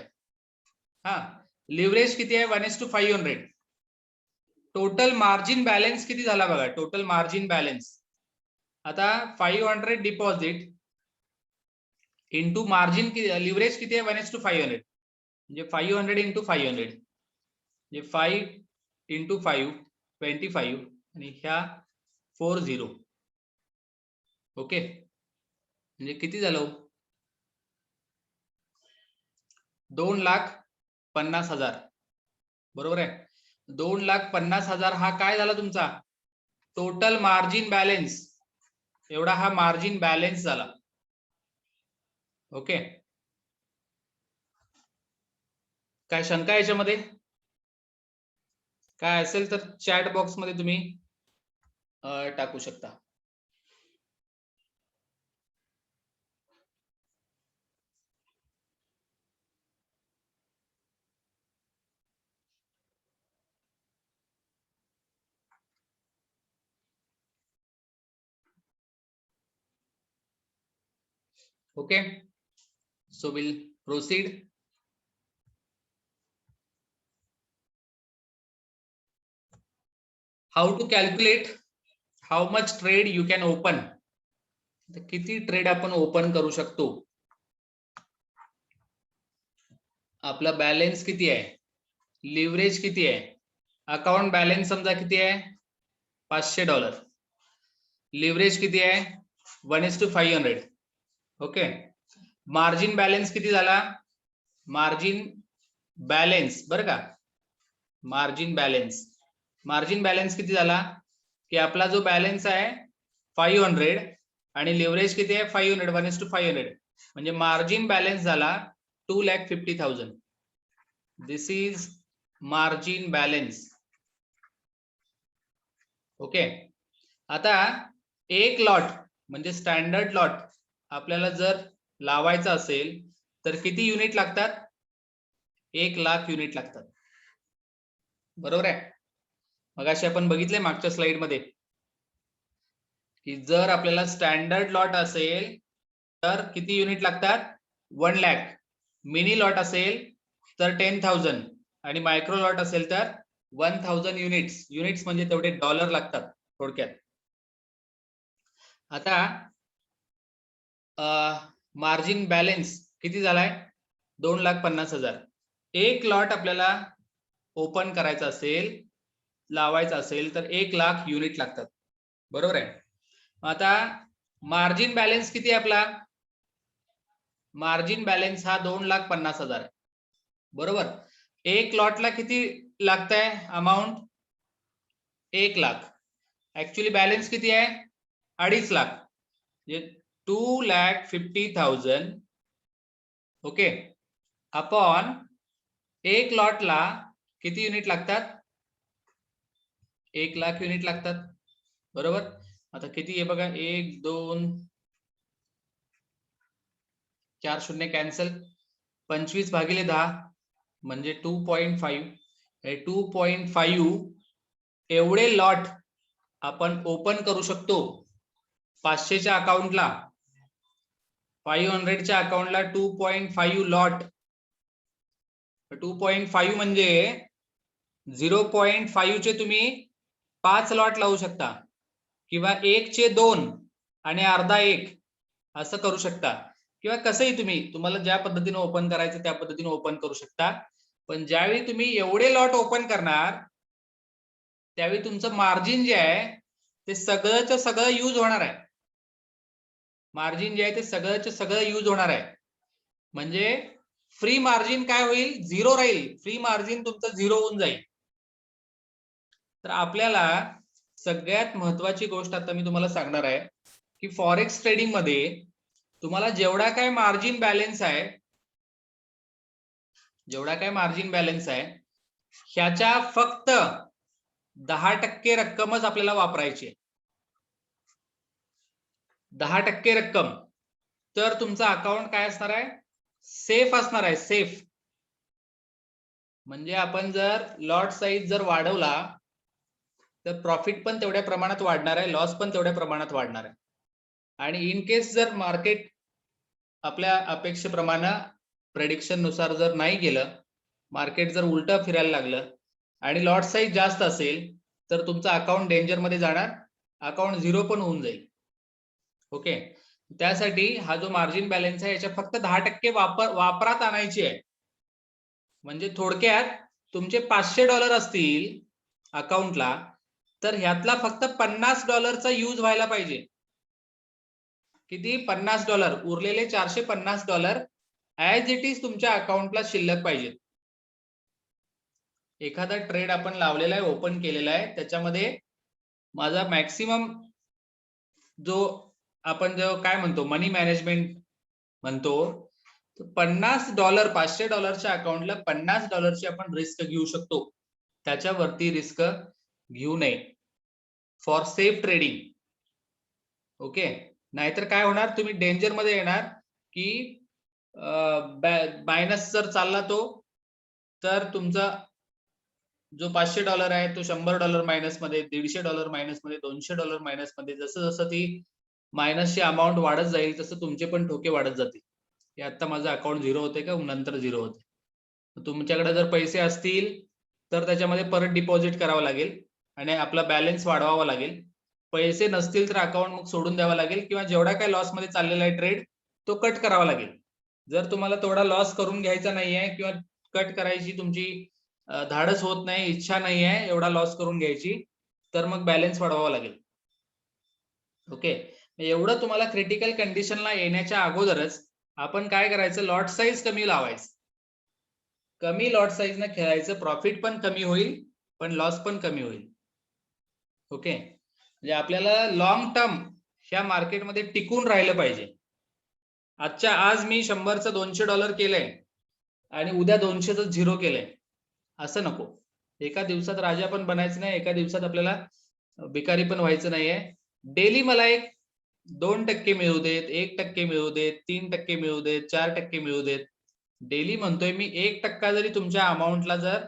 हा, लिव्हरेज किती आहे? 1:500. टोटल मार्जिन बॅलन्स किती झाला बघा? टोटल मार्जिन बॅलन्स आता 500 डिपॉझिट इंटू मार्जिन, लिव्हरेज किती आहे? 1:500. म्हणजे 500 इंटू 500 म्हणजे 5 इंटू 5 25 आणि ह्या 40. ओके, म्हणजे किती झालं? 2,50,000 बरोबर आहे. 2,50,000 हा काय झाला तुमचा टोटल मार्जिन बॅलन्स, एवढा हा मार्जिन बॅलन्स झाला. ओके, काय शंका याच्यामध्ये काय असेल तर चॅट बॉक्स मध्ये तुम्ही टाकू शकता. Okay, so we'll proceed. How to calculate how much trade you can open. किती ट्रेड आपण ओपन करू शकतो. आपला बॅलन्स किती आहे, लिव्हरेज किती आहे, अकाउंट बॅलन्स समजा किती आहे $500, लिव्हरेज किती आहे 1:500. ओके, मार्जिन बॅलन्स किती झाला, मार्जिन बॅलन्स बरं का, मार्जिन बॅलन्स किती झाला की आपला जो बॅलन्स आहे 500 आणि लिव्हरेज किती आहे 500, 1:500 म्हणजे मार्जिन बॅलन्स झाला 2,50,000. दिस इज मार्जिन बॅलन्स. ओके, आता एक लॉट म्हणजे स्टँडर्ड लॉट आपल्याला जर लावायचा असेल तर किती युनिट लागतात, 1,00,000 युनिट लागतात. बरोबर आहे. मगाशी आपण बघितले मागच्या स्लाइड मध्ये की जर आपल्याला स्टँडर्ड लॉट असेल तर किती युनिट लागतात 1,00,000, मिनी लॉट असेल तर 10,000 आणि मायक्रो लॉट असेल तर 1,000 युनिट्स. युनिट्स म्हणजे तेवढे डॉलर लागतात थोडक्यात. आता मार्जिन बॅलन्स किती झालाय 2,50,000. एक लॉट आपल्याला ओपन करायचा असेल, लावायचा असेल तर 1,00,000 युनिट लागतात. बरोबर आहे. आता मार्जिन बॅलन्स किती आहे आपला, मार्जिन बॅलन्स हा 2,50,000 आहे. बरोबर, एक लॉटला किती लागतंय अमाऊंट 1,00,000. ऍक्च्युली बॅलन्स किती आहे 2,50,000 म्हणजे 2,50,000. ओके, अपॉन एक लॉटला किती युनिट लागतात 1,00,000 युनिट लागतात. बरोबर, आता किती आहे बघा 1 2 4 शून्य कॅन्सल, 25/10 म्हणजे 2.5. 2.5 एवढे लॉट आपण ओपन करू शकतो 500च्या अकाउंटला, 500च्या अकाउंटला 2.5 लॉट. 2.5 म्हणजे 0.5 चे तुम्ही 5 लॉट लावू शकता किंवा 1 चे 2 आणि अर्धा 1 असं करू शकता, किंवा कसंही तुम्हाला ज्या पद्धतीने ओपन करायचं त्या पद्धतीने ओपन करू शकता. पण ज्यावेळी तुम्ही एवढे लॉट ओपन करणार त्यावेळी तुमचं मार्जिन जे आहे ते सगळंच सगळं यूज होणार आहे. मार्जिन जे आहे ते सगळंच सगळं यूज होणार आहे. म्हणजे फ्री मार्जिन काय होईल, झिरो राहील. फ्री मार्जिन तुमचं झिरो होऊन जाईल. तर आपल्याला सगळ्यात महत्वाची गोष्ट आता मी तुम्हाला सांगणार आहे की फॉरेक्स ट्रेडिंग मध्ये तुम्हाला जेवढा काय मार्जिन बॅलन्स आहे, ह्याच्या फक्त 10% रक्कमच आपल्याला वापरायची आहे. 10% रक्कम, तर तुमचं अकाउंट काय असणार आहे, सेफ असणार आहे. सेफ म्हणजे आपण जर लॉट साईज जर वाढवला तर प्रॉफिट पण तेवढ्या प्रमाणात वाढणार आहे, लॉस पण तेवढ्या प्रमाणात वाढणार आहे. आणि इन केस जर मार्केट आपल्या अपेक्षेप्रमाणे प्रेडिक्शन नुसार जर नाही गेलं, मार्केट जर उलट फिरायला लागलं आणि लॉट साईज जास्त असेल तर तुमचं अकाउंट डेंजर मध्ये जाणार, अकाउंट झिरो पण होऊन जाईल. ओके, त्यासाठी हा जो मार्जिन बॅलन्स आहे याच्या फक्त 10% वापरात आणायची आहे. म्हणजे थोडक्यात तुमचे $500 असतील अकाउंटला तर ह्यातला फक्त $50चा यूज व्हायला पाहिजे. किती, $50. उरलेले $450 ऍज इट इज तुमच्या अकाउंटला शिल्लक पाहिजे. एखादा ट्रेड आपण लावलेला आहे, ओपन केलेला आहे, त्याच्यामध्ये माझा मॅक्सिमम जो आपण जो काय म्हणतो मनी मॅनेजमेंट म्हणतो, $50 $500च्या अकाउंटला $50 आपण रिस्क घेऊ शकतो. त्याच्यावरती रिस्क घेऊ नये फॉर सेफ ट्रेडिंग. ओके, नाहीतर काय होणार, तुम्ही डेंजर मध्ये येणार की मायनस जर चालला तो, तर तुमचा जो $500 आहे तो $100 मायनस मध्ये, $150 मायनस मध्ये, $200 मायनस मध्ये, जसं जसं ती मायनसची अमाऊंट वाढत जाईल तसं तुमचे पण ठोके वाढत जातील. की आता माझं अकाउंट झिरो होते का नंतर झिरो होते. तुमच्याकडे जर पैसे असतील तर त्याच्यामध्ये परत डिपॉझिट करावं लागेल आणि आपला बॅलन्स वाढवावा लागेल. पैसे नसतील तर अकाउंट मग सोडून द्यावा लागेल किंवा जेवढा काही लॉस मध्ये चाललेला आहे ट्रेड तो कट करावा लागेल. जर तुम्हाला तेवढा लॉस करून घ्यायचा नाहीये किंवा कट करायची तुमची धाडस होत नाही, इच्छा नाही आहे एवढा लॉस करून घ्यायची, तर मग बॅलन्स वाढवावा लागेल. ओके, एवढं तुम्हाला क्रिटिकल कंडिशनला येण्याच्या अगोदरच आपण काय करायचं, लॉट साईज कमी लावायचं. कमी लॉट साईज न खेळायचं, प्रॉफिट पण कमी होईल पण लॉस पण कमी होईल. ओके, म्हणजे आपल्याला लॉंग टर्म ह्या मार्केटमध्ये टिकून राहिलं पाहिजे. आजच्या आज मी 100चं $200 केलंय आणि उद्या 200चं झिरो केलंय, असं नको. एका दिवसात राजा पण बनायचं नाही, एका दिवसात आपल्याला भिकारी पण व्हायचं नाहीये. डेली मला एक 2% मिळू देत, 1% मिळू देत, 3% मिळू देत, 4% मिळू देत. डेली म्हणतोय मी, 1% जरी तुमच्या अमाऊंटला जर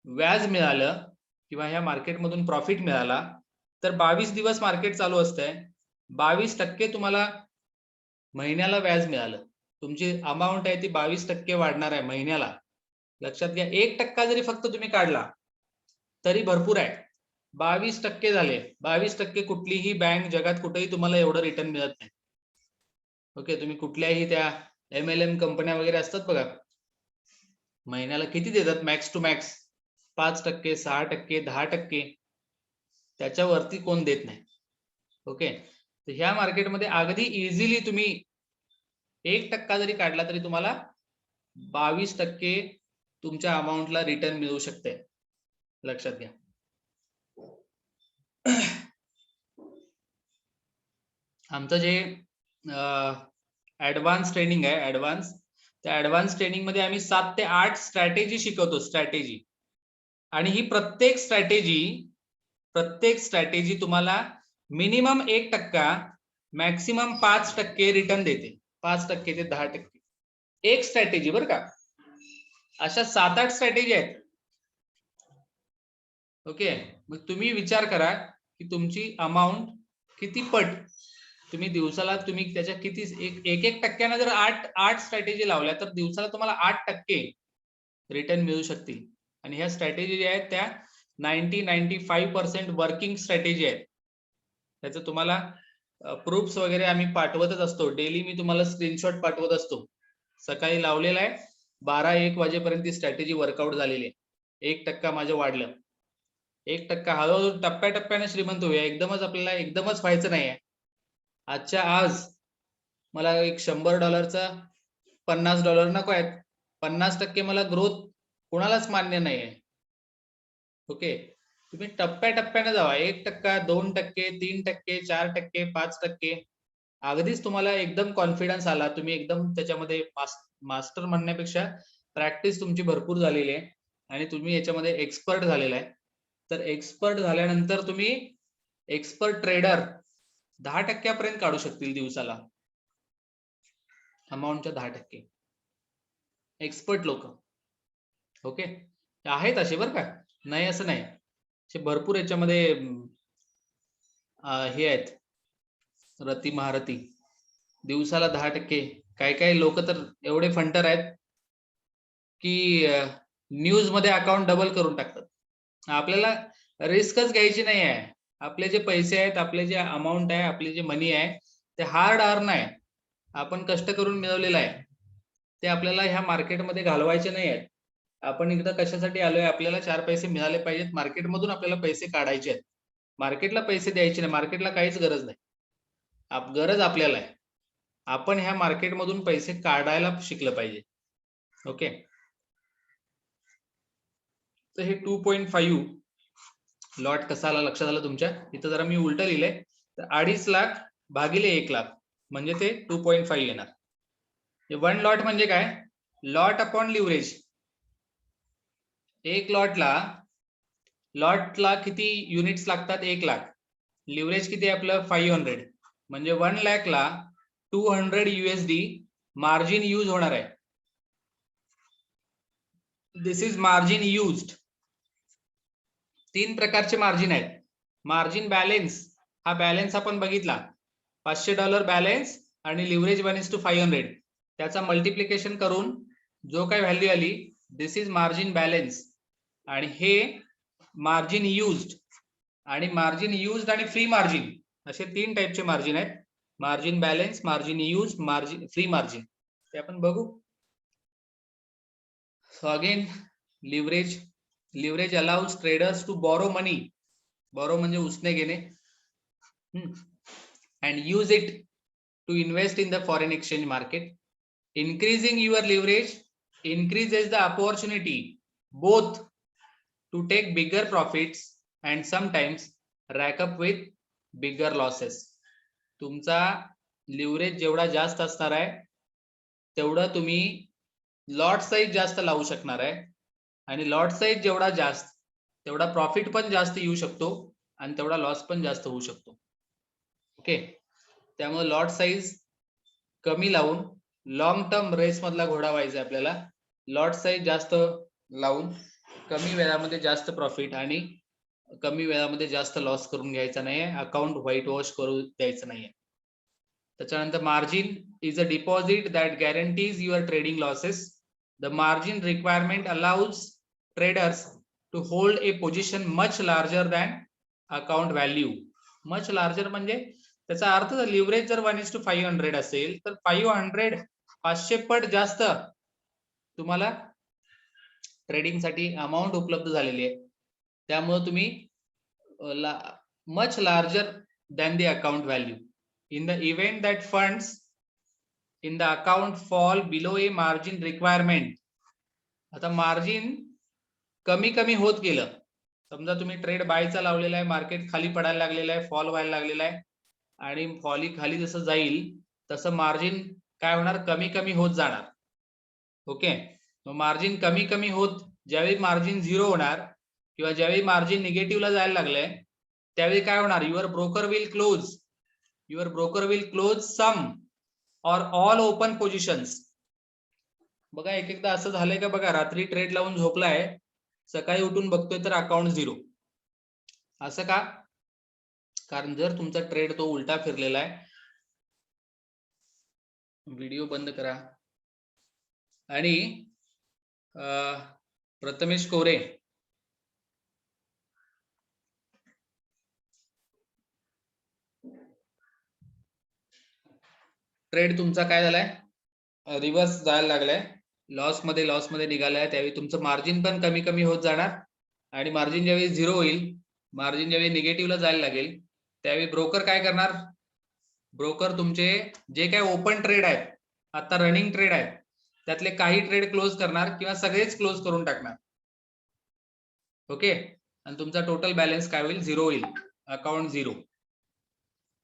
व्याज मिळालं किंवा ह्या मार्केटमधून प्रॉफिट मिळाला तर 22 दिवस मार्केट चालू असतंय, 22% तुम्हाला महिन्याला व्याज मिळालं. तुमची अमाऊंट आहे ती 22% वाढणार आहे महिन्याला. लक्षात घ्या, 1% जरी फक्त तुम्ही काढला तरी भरपूर आहे. 22% झाले. 22% कुठलीही बँक जगात कुठेही तुम्हाला एवढं रिटर्न मिळत नाही. ओके, तुम्ही कुठल्याही त्या MLM कंपन्या वगैरे असतात बघा, महिन्याला किती देतात मॅक्स टू मॅक्स, 5%, 6%, 10%, त्याच्यावरती कोण देत नाही. ओके, तर ह्या मार्केटमध्ये अगदी इझिली तुम्ही 1% जरी काढला तरी तुम्हाला 22% तुमच्या अमाऊंटला रिटर्न मिळू शकते. लक्षात घ्या. आमचं जे ऍडव्हान्स ट्रेनिंग आहे, ऍडव्हान्स, त्या ऍडव्हान्स ट्रेनिंग मध्ये आम्ही 7 ते 8 स्ट्रॅटेजी शिकवतो. स्ट्रॅटेजी, आणि ही प्रत्येक स्ट्रॅटेजी तुम्हाला मिनिमम 1%, मॅक्सिमम 5% रिटर्न देते. 5% ते 10%. एक स्ट्रॅटेजी बरं का, अशा 7-8 स्ट्रॅटेजी आहेत. ओके, मग तुम्ही विचार करा की तुमची अमाऊंट किती पट तुम्ही दिवसाला, तुम्ही त्याच्या किती 1% जर 8 स्ट्रॅटेजी लावल्या तर दिवसाला तुम्हाला 8% रिटर्न मिळू शकतील. आणि ह्या स्ट्रॅटेजी ज्या आहेत त्या 90-95% वर्किंग स्ट्रॅटेजी आहेत. त्याचं तुम्हाला प्रूफ्स वगैरे आम्ही पाठवतच असतो. डेली मी तुम्हाला स्क्रीनशॉट पाठवत असतो. सकाळी लावलेला आहे, 12-1 वाजेपर्यंत ती स्ट्रॅटेजी वर्कआउट झालेली आहे. 1% माझं वाढलं. 1% हळूहळू टप्प्याटप्प्याने श्रीमंत होऊया. एकदमच आपल्याला एकदमच व्हायचं नाहीये. आजच्या आज मला एक $100चा $50 नको आहेत. 50% मला ग्रोथ कोणालाच मान्य नाहीये. ओके, तुम्ही टप्प्याटप्प्याने जावा. 1%, 2%, 3%, 4%, 5%. अगदीच तुम्हाला एकदम कॉन्फिडन्स आला, तुम्ही एकदम त्याच्यामध्ये मास्टर म्हणण्यापेक्षा प्रॅक्टिस तुमची भरपूर झालेली आहे आणि तुम्ही याच्यामध्ये एक्सपर्ट झालेला आहे, तर एक्सपर्ट झाल्यानंतर तुम्ही एक्सपर्ट ट्रेडर 10% पर्यंत काढू शकतील दिवसाला, अमाऊंटच्या 10%. एक्सपर्ट लोक. ओके, आहेत असे बरं का, नाही असं नाही, असे भरपूर याच्यामध्ये हे आहेत, रती महारथी. दिवसाला 10%. काही लोक तर एवढे फंटर आहेत की न्यूज मध्ये अकाउंट डबल करून टाकतात. आपल्याला रिस्कच घ्यायची नाही आहे. आपले जे पैसे आहेत, आपले जे अमाऊंट आहे, आपले जे मनी आहे, ते हार्ड अर्न आहे, आपण कष्ट करून मिळवलेलं आहे. ते आपल्याला ह्या मार्केटमध्ये घालवायचे नाही आहेत. आपण इकडे कशासाठी आलोय, आपल्याला 4 पैसे मिळाले पाहिजेत, मार्केटमधून आपल्याला पैसे काढायचे आहेत. मार्केटला पैसे द्यायचे नाही, मार्केटला काहीच गरज नाही. गरज आपल्याला आहे. आपण ह्या मार्केटमधून पैसे काढायला शिकलं पाहिजे. ओके, तर हे 2.5 लॉट कसा आला लक्षात आलं तुमच्या? इथं जरा मी उलट लिहिलंय, तर 2.5 लाख भागिले 1 लाख म्हणजे ते 2.5 येणार. 1 लॉट म्हणजे काय? Lot upon leverage. एक लॉटला किती युनिट्स लागतात? 1 लाख. लिव्हरेज किती आहे आपलं? 500. म्हणजे 1 लाखला 200 USD मार्जिन यूज होणार आहे. दिस इज मार्जिन युज्ड. 3 प्रकारचे मार्जिन आहेत. मार्जिन बॅलेन्स, हा बॅलेन्स आपण बघितला, $500 बॅलेन्स आणि लिव्हरेज 1:500, त्याचा मल्टिप्लिकेशन करून जो काही व्हॅल्यू आली, दिस इज मार्जिन बॅलेन्स. आणि हे मार्जिन युज्ड. आणि मार्जिन युज्ड आणि फ्री मार्जिन असे 3 टाइपचे मार्जिन आहेत. Margin balance, margin used, margin free margin, ते आपण बघू. So again leverage allows traders to borrow money. Borrow म्हणजे उसने घेणे. and use it to invest in the foreign exchange market. Increasing your leverage increases the opportunity both to take bigger profits and sometimes rack up with bigger losses. तुमचा leverage जेवढा जास्त असणार आहे तेवढं तुम्ही लॉट साईज जास्त लावू शकणार आहे, आणि लॉट साईज जेवढा जास्त तेवढा प्रॉफिट पण जास्त येऊ शकतो आणि तेवढा लॉस पण जास्त होऊ शकतो. ओके, त्यामुळे लॉट साईज कमी लावून लॉंग टर्म रेस मधला घोडा व्हायचा आपल्याला. लॉट साईज जास्त लावून कमी वेळामध्ये जास्त प्रॉफिट आणि कमी वेळामध्ये जास्त लॉस करून घ्यायचा नाहीये. अकाउंट व्हाईट वॉश करू द्यायचं नाहीये. त्याच्यानंतर margin is a deposit that guarantees your trading losses. The margin requirement allows traders to hold a position much larger than account value. Much larger म्हणजे त्याचा अर्थ लिव्हरेज जर 1:500 असेल तर 500 पट जास्त तुम्हाला ट्रेडिंग साठी अमाऊंट उपलब्ध झालेली आहे. त्यामुळे तुम्ही much larger than the account value. In the event that funds in the account fall below a margin requirement. आता मार्जिन कमी कमी होत गेलं. समजा तुम्ही ट्रेड बायचा लावलेला आहे, मार्केट खाली पडायला लागलेलं आहे, फॉल व्हायला लागलेला आहे, आणि फॉली खाली जसं जाईल तसं मार्जिन काय होणार? कमी कमी होत जाणार. ओके, मार्जिन कमी कमी होत ज्यावेळी मार्जिन 0 होणार किंवा ज्यावेळी मार्जिन निगेटिव्हला जायला लागलंय त्यावेळी काय होणार? युअर ब्रोकर विल क्लोज सम और ऑल ओपन पोझिशन्स. बघा एक एकदा असं झालंय का बघा, रात्री ट्रेड लावून झोपलाय, सकाळी उठून बघतोय तर अकाउंट 0. असं का? कारण जर तुमचा ट्रेड तो उलटा फिरलेला आहे. व्हिडिओ बंद करा. आणि प्रथमेश कोरे, ट्रेड तुमचा काय झालाय? रिव्हर्स जायला लागलाय, लॉस मध्ये निघालाय. त्यावेळी तुमचं मार्जिन पण कमी कमी होत जाणार, आणि मार्जिन ज्यावेळी 0 होईल, मार्जिन ज्यावेळी निगेटिव्हला जायला लागेल, त्यावेळी ब्रोकर काय करणार? ब्रोकर तुमचे जे काय ओपन ट्रेड आहेत, आता रनिंग ट्रेड आहेत, त्यातले काही ट्रेड क्लोज करणार किंवा सगळेच क्लोज करून टाकणार. ओके, आणि तुमचा टोटल बॅलन्स काय होईल? 0 होईल, अकाउंट 0.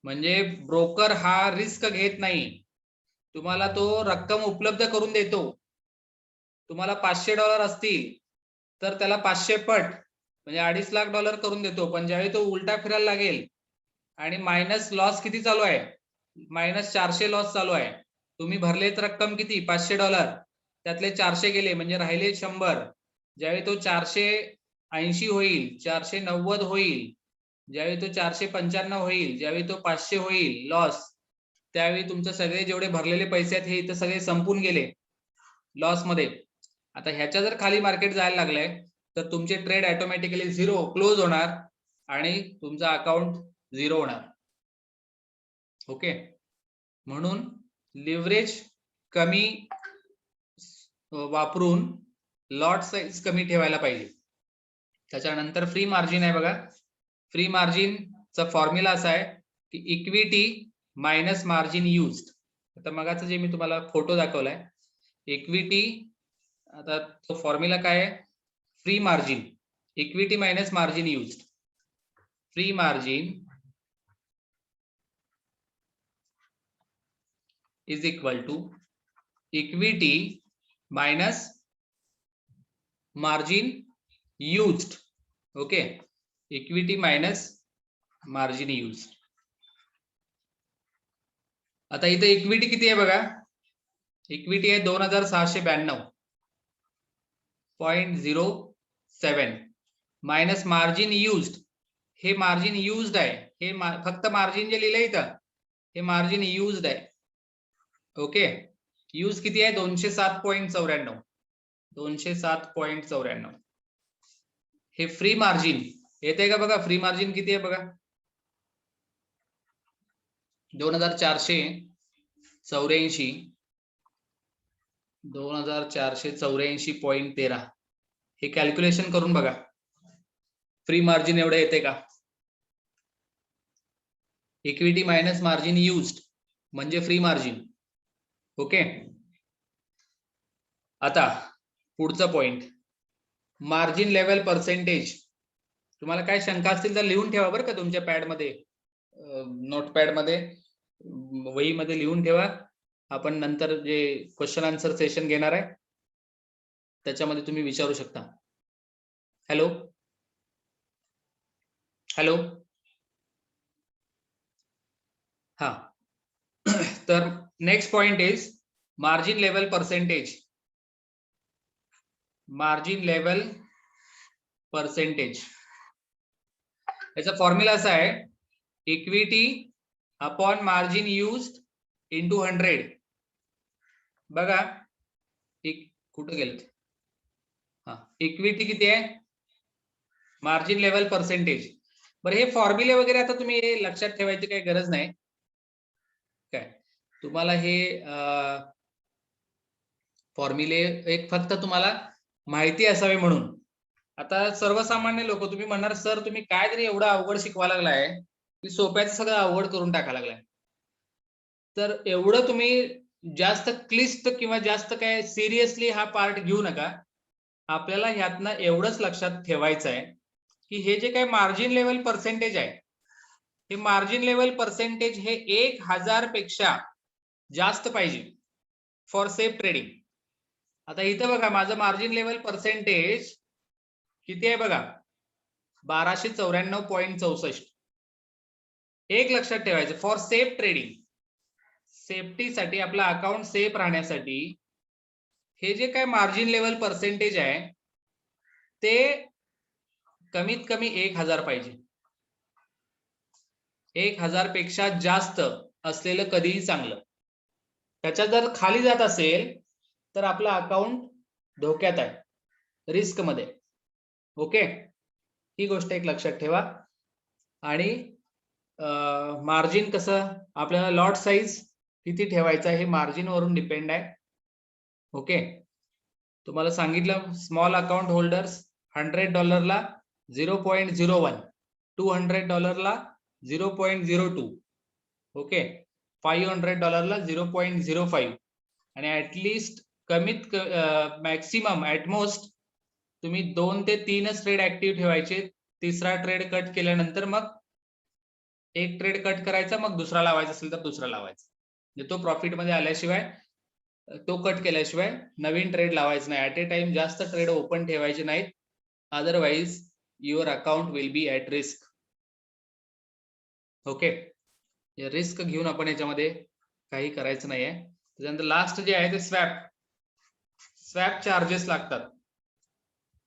म्हणजे ब्रोकर हा रिस्क घेत नाही, तुम्हाला तो रक्कम उपलब्ध करून देतो. तुम्हाला $500 असतील तर त्याला 500 पट म्हणजे $2.5 लाख करून देतो. पण ज्यावेळी तो उलटा फिरायला लागेल आणि मायनस लॉस किती चालू आहे? -400 लॉस चालू आहे. तुम्ही भरलेत रक्कम किती? $500, त्यातले 400 गेले म्हणजे राहिले 100. ज्यावेळी तो 480 होईल, 490 होईल, ज्यावेळी तो 495 होईल, ज्यावेळी तो 500 होईल लॉस, त्यावेळी तुमचे सगळे जेवढे भरलेले पैसे आहेत हे इथं सगळे संपून गेले लॉस मध्ये. आता ह्याच्या जर खाली मार्केट जायला लागलंय तर तुमचे ट्रेड ऑटोमॅटिकली 0 क्लोज होणार आणि तुमचा अकाउंट 0 होणार. ओके, म्हणून लिव्हरेज कमी वापरून लॉट साईज कमी ठेवायला पाहिजे. त्याच्यानंतर फ्री मार्जिन आहे बघा. फ्री मार्जिनचा फॉर्म्युला असा आहे की इक्विटी मायनस मार्जिन युज्ड. आता मगाचं जे मी तुम्हाला फोटो दाखवलाय इक्विटी, आता तो फॉर्म्युला काय आहे, free margin, equity minus margin used, free margin is equal to equity minus margin used. Okay, equity minus margin used. आता इथे इक्विटी किती आहे बघा, इक्विटी आहे 2692.07 मायनस मार्जिन यूज्ड, हे मार्जिन यूज्ड आहे, हे फक्त मार्जिन जे लिहिलंय इथं हे मार्जिन यूज्ड आहे. ओके, यूज किती आहे 207.94, 207.94. हे फ्री मार्जिन येते का बघा, फ्री मार्जिन किती आहे बघा 2484, 2484.13. हे कॅल्क्युलेशन करून बघा फ्री मार्जिन एवढं येते का. इक्विटी मायनस मार्जिन यूज्ड म्हणजे फ्री मार्जिन. ओके, आता पुढचा पॉइंट, मार्जिन लेवल पर्सेंटेज. तुम्हाला काय शंका असतील तर लिहून ठेवा बरं का तुमच्या पॅडमध्ये, नोटपॅड मध्ये, वहीमध्ये लिहून ठेवा. आपण नंतर जे क्वेश्चन आन्सर सेशन घेणार आहे त्याच्यामध्ये तुम्ही विचारू शकता. हॅलो हॅलो, हा. तर next point is margin level percentage. Margin level percentage याचा फॉर्म्युला असा आहे, equity upon margin used into 100. बघा कुठे गेलं, हा इक्विटी किती आहे, मार्जिन लेवल पर्सेंटेज. बरं हे फॉर्म्युले वगैरे आता तुम्ही लक्षात ठेवायची काही गरज नाही काय, तुम्हाला हे फॉर्म्युले एक फक्त तुम्हाला माहिती असावी म्हणून. आता सर्वसामान्य लोक, तुम्ही म्हणणार सर तुम्ही काय तरी एवढं अवघड शिकवा लागलाय की सोप्याचं सगळं अवघड करून टाका लागलाय. तर एवढं तुम्ही जास्त क्लिष्ट किंवा जास्त काय सिरियसली हा पार्ट घेऊ नका. आपल्याला ह्यातनं एवढंच लक्षात ठेवायचं आहे की हे जे काय मार्जिन लेवल पर्सेंटेज आहे, हे मार्जिन लेवल पर्सेंटेज हे 1000 पेक्षा जास्त पाहिजे फॉर सेफ ट्रेडिंग. आता इथं बघा माझं मार्जिन लेवल पर्सेंटेज किती आहे बघा 1294.64. एक लक्षात ठेवायचं, फॉर सेफ ट्रेडिंग, सेफ्टीसाठी, आपला अकाउंट सेफ राहण्यासाठी हे जे काय मार्जिन लेवल पर्सेंटेज आहे ते कमीत कमी 1000 पाहिजे. 1000 पेक्षा जास्त असलेलं कधीही चांगलं. त्याच्या जर खाली जात असेल तर आपलं अकाउंट धोक्यात आहे, रिस्क मध्ये. ओके, ही गोष्ट एक लक्षात ठेवा. आणि मार्जिन कसं, आपल्याला लॉट साईज किती ठेवायचा हे मार्जिन वरून डिपेंड आहे. ओके, तुम्हाला सांगितलं स्मॉल अकाउंट होल्डर्स $100 0.01, $200 0.02, ओके, $500 0.05, आणि ऍटलिस्ट कमीत मॅक्सिमम ऍटमोस्ट तुम्ही 2 ते 3च ट्रेड ऍक्टिव्ह ठेवायचे. तिसरा ट्रेड कट केल्यानंतर मग एक ट्रेड कट करायचा, मग दुसरा लावायचा असेल तर दुसरा लावायचा. म्हणजे तो प्रॉफिट मध्ये आल्याशिवाय, तो कट केल्याशिवाय नवीन ट्रेड लावायचं नाही. ऍट ए टाइम जास्त ट्रेड ओपन ठेवायचे नाहीत, otherwise your account will be at risk. Okay, risk घेऊन आपण याच्यामध्ये काही करायचं नाहीये. त्याच्यानंतर लास्ट जे आहे ते स्वॅप चार्जेस लागतात.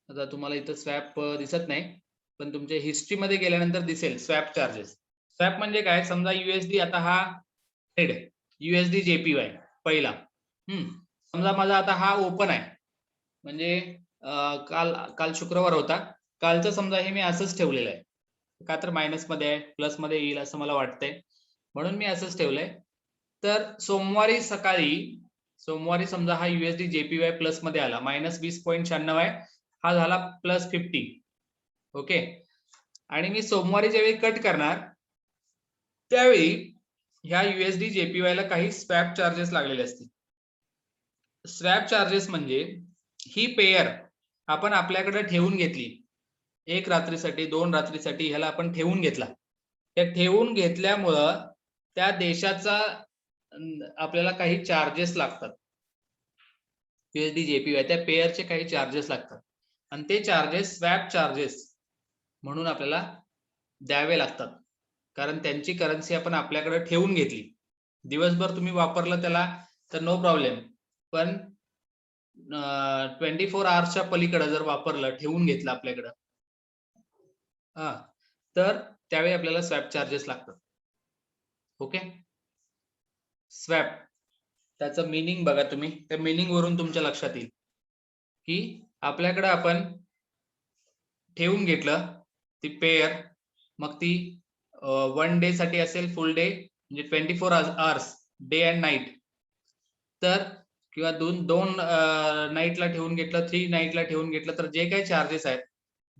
आता तुम्हाला इथं स्वॅप दिसत नाही, पण तुमच्या हिस्ट्री मध्ये गेल्यानंतर दिसेल स्वॅप चार्जेस. स्वॅप म्हणजे काय, समजा USD, आता हा ट्रेड USD JPY पहिला, समजा माझा आता हा ओपन आहे, म्हणजे काल शुक्रवार होता, कालचं समजा हे मी असंच ठेवलेलं आहे, का तर मायनस मध्ये आहे, प्लस मध्ये येईल असं मला वाटतंय म्हणून मी असंच ठेवलंय. तर सोमवारी समजा हा USD JPY प्लस मध्ये आला, -20.96 आहे, हा झाला +50. ओके, आणि मी सोमवारी ज्यावेळी कट करणार त्यावेळी ह्या USD JPY ला काही स्वॅप चार्जेस लागलेले असतील. स्वॅप चार्जेस म्हणजे ही पेयर आपण आपल्याकडे ठेवून घेतली, 1 रात्रीसाठी 2 रात्रीसाठी ह्याला आपण ठेवून घेतला. त्या ठेवून घेतल्यामुळं त्या देशाचा आपल्याला काही चार्जेस लागतात. USD JPY त्या पेयरचे काही चार्जेस लागतात आणि ते चार्जेस स्वॅप चार्जेस म्हणून आपल्याला द्यावे लागतात, कारण त्यांची करन्सी आपण आपल्याकडे ठेवून घेतली. दिवसभर तुम्ही वापरलं त्याला तर नो प्रॉब्लेम, पण 24 आवर्सच्या पलीकडे जर वापरलं, ठेवून घेतलं आपल्याकडं, तर त्यावेळी आपल्याला स्वॅप चार्जेस लागतात. ओके, स्वॅप त्याचं मीनिंग बघा तुम्ही, त्या मीनिंग वरून तुमच्या लक्षात येईल की आपल्याकडे आपण ठेवून घेतलं ती पेयर, मग ती 1 डे साठी असेल, फुल डे म्हणजे 24 आवर्स, डे अँड नाईट, तर किंवा दोन नाईटला ठेवून घेतलं, 3 नाईटला ठेवून घेतलं, तर जे काही चार्जेस आहेत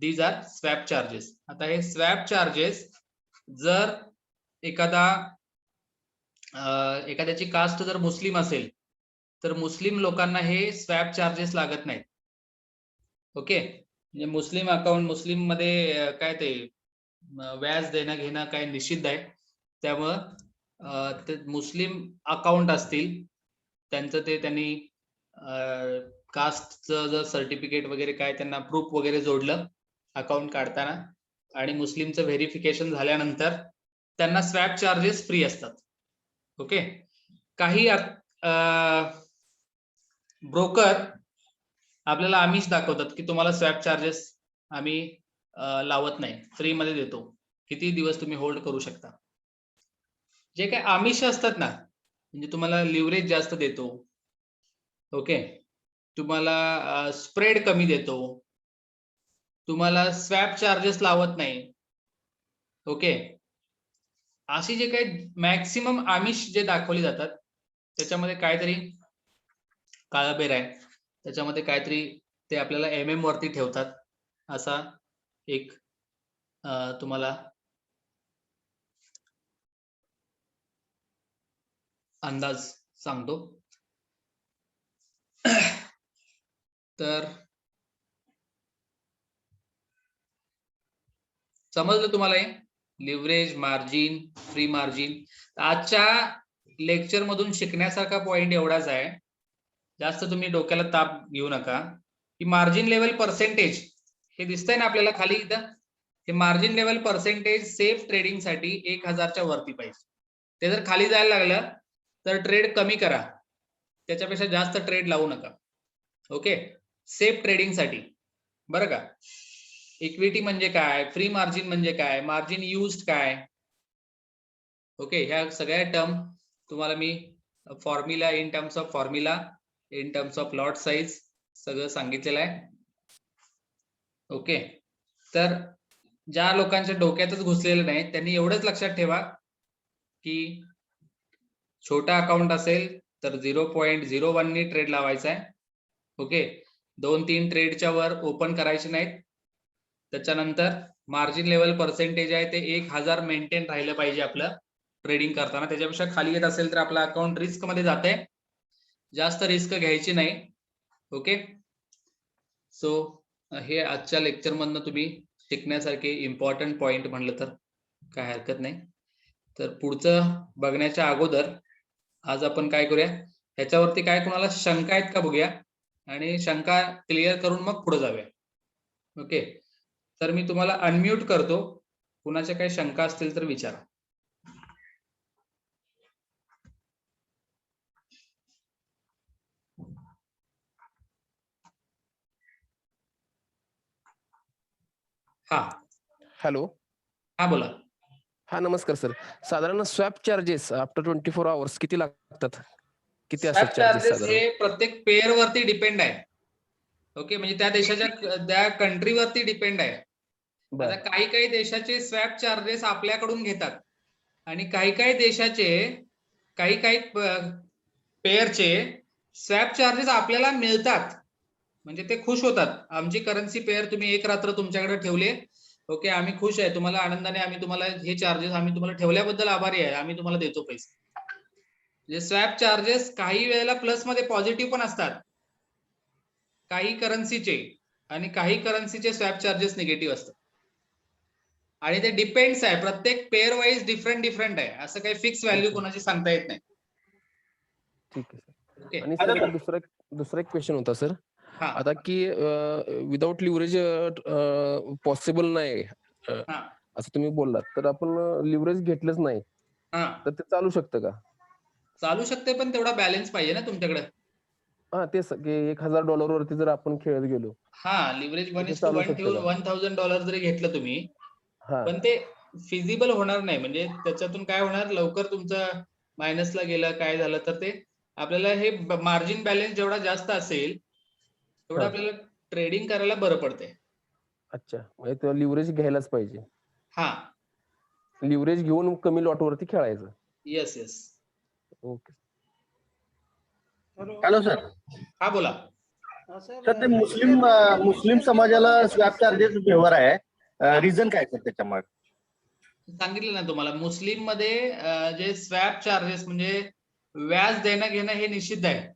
दीज आर स्वॅप चार्जेस. आता हे स्वॅप चार्जेस जर एखाद्याची कास्ट जर मुस्लिम असेल तर मुस्लिम लोकांना हे स्वॅप चार्जेस लागत नाहीत. ओके, म्हणजे मुस्लिम अकाउंट, मुस्लिम मध्ये काय ते व्याज देणं घेणं काय निषिद्ध आहे, त्यामुळं ते मुस्लिम अकाउंट असतील त्यांचं ते त्यांनी कास्टचं जर सर्टिफिकेट वगैरे काय त्यांना प्रूफ वगैरे जोडलं अकाउंट काढताना आणि मुस्लिमचं व्हेरिफिकेशन झाल्यानंतर त्यांना स्वॅप चार्जेस फ्री असतात. ओके, काही ब्रोकर आपल्याला आमिष दाखवतात की तुम्हाला स्वॅप चार्जेस आम्ही लावत नाही, फ्री मध्ये देतो, किती दिवस तुम्ही होल्ड करू शकता. जे काही आमिष असतात ना, म्हणजे तुम्हाला लिव्हरेज जास्त देतो, ओके, तुम्हाला स्प्रेड कमी देतो, तुम्हाला स्वॅप चार्जेस लावत नाही, ओके, अशी जे काही मॅक्सिमम आमिष जे दाखवली जातात त्याच्यामध्ये काहीतरी काळाबेर आहे, त्याच्यामध्ये काहीतरी ते आपल्याला MM वरती ठेवतात, असा एक तुम्हाला अंदाज सांगतो. तर समजलं तुम्हाला हे लिव्हरेज, मार्जिन, फ्री मार्जिन. आजच्या लेक्चर मधून शिकण्यासारखा पॉइंट एवढाच आहे, जास्त तुम्ही डोक्याला ताप घेऊ नका, की मार्जिन लेवल पर्सेंटेज हे दिसतंय ना आपल्याला खाली इथं, हे margin level percentage safe trading साठी 1000च्या वरती पाहिजे. ते जर खाली जायला लागलं तर ट्रेड कमी करा, त्याच्यापेक्षा जास्त ट्रेड लावू नका. ओके, सेफ ट्रेडिंग साठी, बरं का. इक्विटी म्हणजे काय, फ्री मार्जिन म्हणजे काय, मार्जिन युज्ड काय, ओके, ह्या सगळ्या टर्म तुम्हाला मी formula, in terms of formula, in terms of lot size सगळं सांगितलेलं आहे. ओके, तर ज्या लोकांच्या डोक्यातच घुसलेलं नाही त्यांनी एवढंच लक्षात ठेवा की छोटा अकाउंट असेल तर 0.01 नी ट्रेड लावायचा आहे. ओके, 2-3 ट्रेडच्या वर ओपन करायचे नाहीत. त्याच्यानंतर मार्जिन लेवल पर्सेंटेज आहे ते 1000 मेंटेन राहिलं पाहिजे आपलं ट्रेडिंग करताना, त्याच्यापेक्षा खाली येत असेल तर आपलं अकाउंट रिस्क मध्ये जाते, जास्त रिस्क घ्यायची नाही. ओके, सो हे आजच्या लेक्चर मधनं तुम्ही शिकण्यासारखे इम्पॉर्टंट पॉइंट म्हणलं तर काय हरकत नाही. तर पुढचं बघण्याच्या अगोदर आज आपण काय करूया, ह्याच्यावरती काय कोणाला शंका आहेत का बघूया आणि शंका क्लिअर करून मग पुढे जाऊया. ओके, तर मी तुम्हाला अनम्यूट करतो, कुणाच्या काही शंका असतील तर विचारा. हा, हॅलो, हा बोला. हा नमस्कार सर. साधारण स्वॅप चार्जेस आफ्टर 24 आवर्स किती लागतात, किती असतात स्वॅप चार्जेस चार्जेस साधारण? हे प्रत्येक पेअर वरती डिपेंड आहे. ओके, म्हणजे त्या देशाच्या त्या कंट्रीवरती डिपेंड आहे. आता काही काही देशाचे स्वॅप चार्जेस आपल्याकडून घेतात आणि काही काही देशाचे काही काही पेअरचे स्वॅप चार्जेस आपल्याला मिळतात, म्हणजे ते खुश होतात. आमची करन्सी पेअर तुम्ही 1 रात्र तुमच्याकडे ठेवले, ओके, आम्ही खुश आहे, तुम्हाला आनंदाने आम्ही तुम्हाला हे चार्जेस आम्ही तुम्हाला ठेवल्याबद्दल आभारी आहे, आम्ही तुम्हाला देतो पैसे. म्हणजे स्वॅप चार्जेस काही वेळेला प्लस मध्ये पॉझिटिव्ह पण असतात, काही करन्सीचे, आणि काही करन्सीचे स्वॅप चार्जेस निगेटिव्ह असतात. आणि ते डिपेंड्स आहे, प्रत्येक पेअर वाईज डिफरंट आहे, असं काही फिक्स व्हॅल्यू कोणाची सांगता येत नाही. ठीक आहे सर. ओके. आणि सर दुसरा एक क्वेश्चन होता सर. हा आता की विदाउट लिव्हरेज पॉसिबल नाही हा असं तुम्ही बोललात, तर आपण लिव्हरेज घेतलंच नाही हा तर ते चालू शकतं का? चालू शकते, पण तेवढा बॅलन्स पाहिजे ना तुमच्याकडे. हा तेच की $1,000 वरती जर आपण खेळत गेलो हा, लिव्हरेज तर ते 1:1 चालू शकतं ठेवून का? $1,000 जरी घेतलं तुम्ही, हा पण ते फिजिबल होणार नाही. म्हणजे त्याच्यातून काय होणार, लवकर तुमचं मायनसला गेलं, काय झालं तर ते आपल्याला हे मार्जिन बॅलन्स जेवढा जास्त असेल तेवढं हा आपल्याला ट्रेडिंग करायला बरं पडते. अच्छा, म्हणजे तो लिव्हरेज घ्यायलाच पाहिजे. हा, लिव्हरेज घेऊन कमी लॉट वरती खेळायचं. Yes yes. Okay. Hello sir. हा बोला. सर ते मुस्लिम समाजाला स्वॅप चार्जेस फेवर आहे, रिझन काय सर त्याच्यामुळे? सांगितलं ना तुम्हाला, मुस्लिम मध्ये जे स्वॅप चार्जेस म्हणजे व्याज देणं घेणं हे निषिद्ध आहे.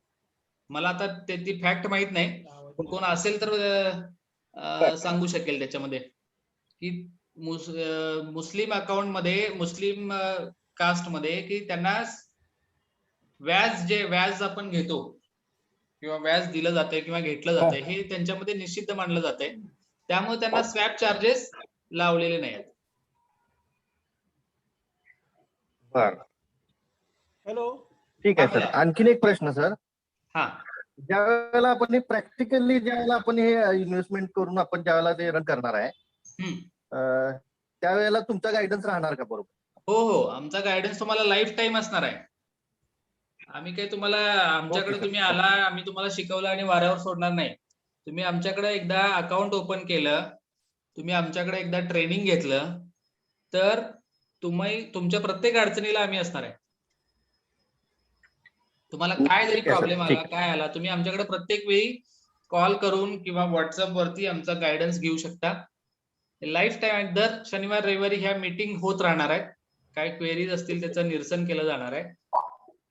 मला आता त्याची फॅक्ट माहित नाही, पण कोण असेल तर सांगू शकेल त्याच्यामध्ये की मुस्लिम अकाउंट मध्ये, मुस्लिम कास्ट मध्ये, की त्यांना व्याज आपण घेतो किंवा व्याज दिलं जातंय किंवा घेतलं जातंय हे त्यांच्यामध्ये निषिद्ध मानलं जातंय. त्यामुळे त्यांना स्वॅप चार्जेस लावलेले नाहीत. बर, हॅलो. ठीक आहे सर. आणखीन एक प्रश्न सर. हा, ज्या वेळेला आपण हे प्रॅक्टिकली ज्या वेळेला आपण हे इन्व्हेस्टमेंट करून आपण ज्या वेळेला ते रन करणार आहे, त्यावेळेला तुमचा गायडन्स राहणार का? बरोबर. हो हो, आमचा गायडन्स तुम्हाला लाईफ टाईम असणार आहे. आम्ही काही तुम्हाला, आमच्याकडे तुम्ही आला, आम्ही तुम्हाला शिकवलं आणि वाऱ्यावर सोडणार नाही. तुम्ही आमच्याकडे एकदा अकाउंट ओपन केलं, तुम्ही आमच्याकडे एकदा ट्रेनिंग घेतलं, तर तुमच्या प्रत्येक अडचणीला आम्ही असणार आहे. तुम्हाला काय जरी ठीक आहे सर, प्रॉब्लेम आला, ठीक. काय आला, तुम्ही आमच्याकडे प्रत्येक वेळी कॉल करून किंवा व्हॉट्सअप वरती आमचा गायडन्स घेऊ शकता. लाईफ टाईम दर शनिवार रविवारी ह्या मीटिंग होत राहणार आहेत. काय क्वेरीज असतील त्याचं निरसन केलं जाणार आहे,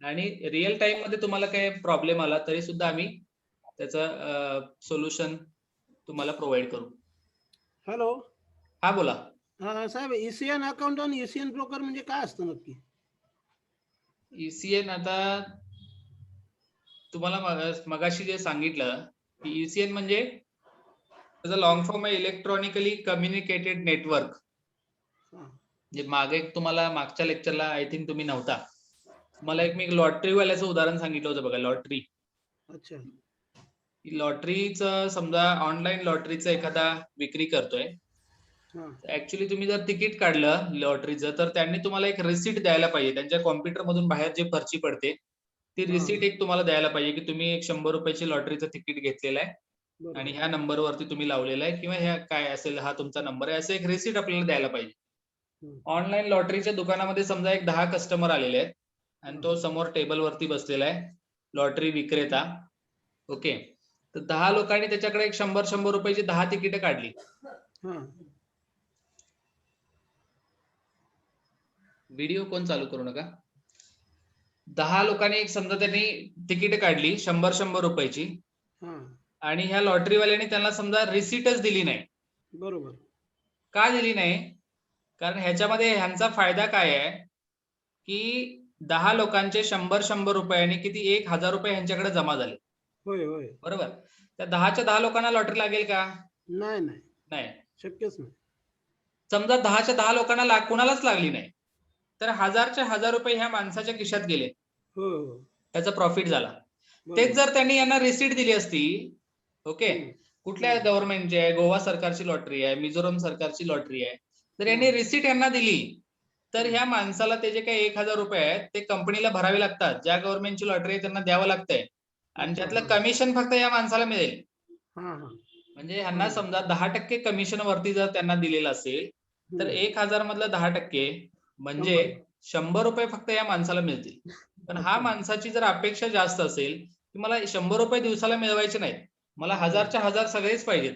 आणि रिअल टाइम मध्ये तुम्हाला काही प्रॉब्लेम आला तरी सुद्धा आम्ही त्याचं सोल्युशन तुम्हाला प्रोव्हाइड करू. हॅलो. हा बोला. साहेब, ईसीएन अकाउंट आणि ईसीएन ब्रोकर म्हणजे काय असतं नक्की? ईसीएन, आता तुम्हाला मगाशी जे सांगितलं की ईसीएन म्हणजे त्याचा लॉंग फॉर्म आहे इलेक्ट्रॉनिकली कम्युनिकेटेड नेटवर्क. जे मागे तुम्हाला मागच्या लेक्चरला आय थिंक तुम्ही नव्हता, मला एक मी लॉटरी वाल्याचं उदाहरण सांगितलं होतं बघा. लॉटरी, अच्छा. लॉटरीचं समजा ऑनलाईन लॉटरीचं एखादा विक्री करतोय. ऍक्च्युली तुम्ही जर तिकीट काढलं लॉटरीचं, तर त्यांनी तुम्हाला एक रिसिट द्यायला पाहिजे. त्यांच्या कॉम्प्युटर मधून बाहेर जे पर्ची पडते ती रिसिट एक तुम्हाला द्यायला पाहिजे की तुम्ही एक 100 रुपयाची लॉटरीचं तिकीट घेतलेलं आहे आणि ह्या नंबरवरती तुम्ही लावलेला आहे, किंवा ह्या काय असेल हा तुमचा नंबर आहे, असं एक रिसिट आपल्याला द्यायला पाहिजे. ऑनलाईन लॉटरीच्या दुकानामध्ये समजा एक 10 कस्टमर आलेले आहेत आणि तो समोर टेबल वरती बसलेला आहे लॉटरी विक्रेता. ओके, तर 10 लोकांनी त्याच्याकडे एक 100 रुपयाची 10 तिकीट काढली. व्हिडिओ कोण चालू करू नका. 10 लोकांनी एक समजा त्यांनी तिकीट काढली 100 रुपयाची, आणि ह्या लॉटरीवाल्याने त्यांना समजा रिसिटच दिली नाही. बरोबर. का दिली नाही? कारण ह्याच्यामध्ये ह्यांचा फायदा काय आहे की 10 लोकांचे 100 रुपयांनी किती 1000 रुपये ह्यांच्याकडे जमा झाले. होय होय. बरोबर. त्या 10च्या 10 लोकांना लॉटरी लागेल का? नाही नाही, नाही. शक्यच नाही. समजा 10च्या 10 लोकांना कुणालाच लागली नाही, तर 1000च्या 1000 रुपये ह्या माणसाच्या खिशात गेले. हो हो. त्याचा प्रॉफिट झाला. तेच जर त्यांनी यांना रिसीट दिली असती, ओके, कुठल्या गव्हर्नमेंटची आहे, गोवा सरकारची लॉटरी आहे, मिझोरम सरकारची लॉटरी आहे, तर यांनी रिसीट यांना दिली, तर ह्या माणसाला ते जे काही 1000 रुपये आहेत ते कंपनीला भरावे लागतात. ज्या गव्हर्नमेंटची लॉटरी आहे त्यांना द्यावं लागतंय, आणि त्यातलं कमिशन फक्त या माणसाला मिळेल. म्हणजे ह्यांना समजा 10% कमिशन वरती जर त्यांना दिलेलं असेल, तर 1000 मधलं 10% म्हणजे 100 रुपये फक्त या माणसाला मिळतील. पण हा माणसाची जर अपेक्षा जास्त असेल की मला 100 रुपये दिवसाला मिळवायचे नाहीत, मला 1000च्या 1000 सगळेच पाहिजेत,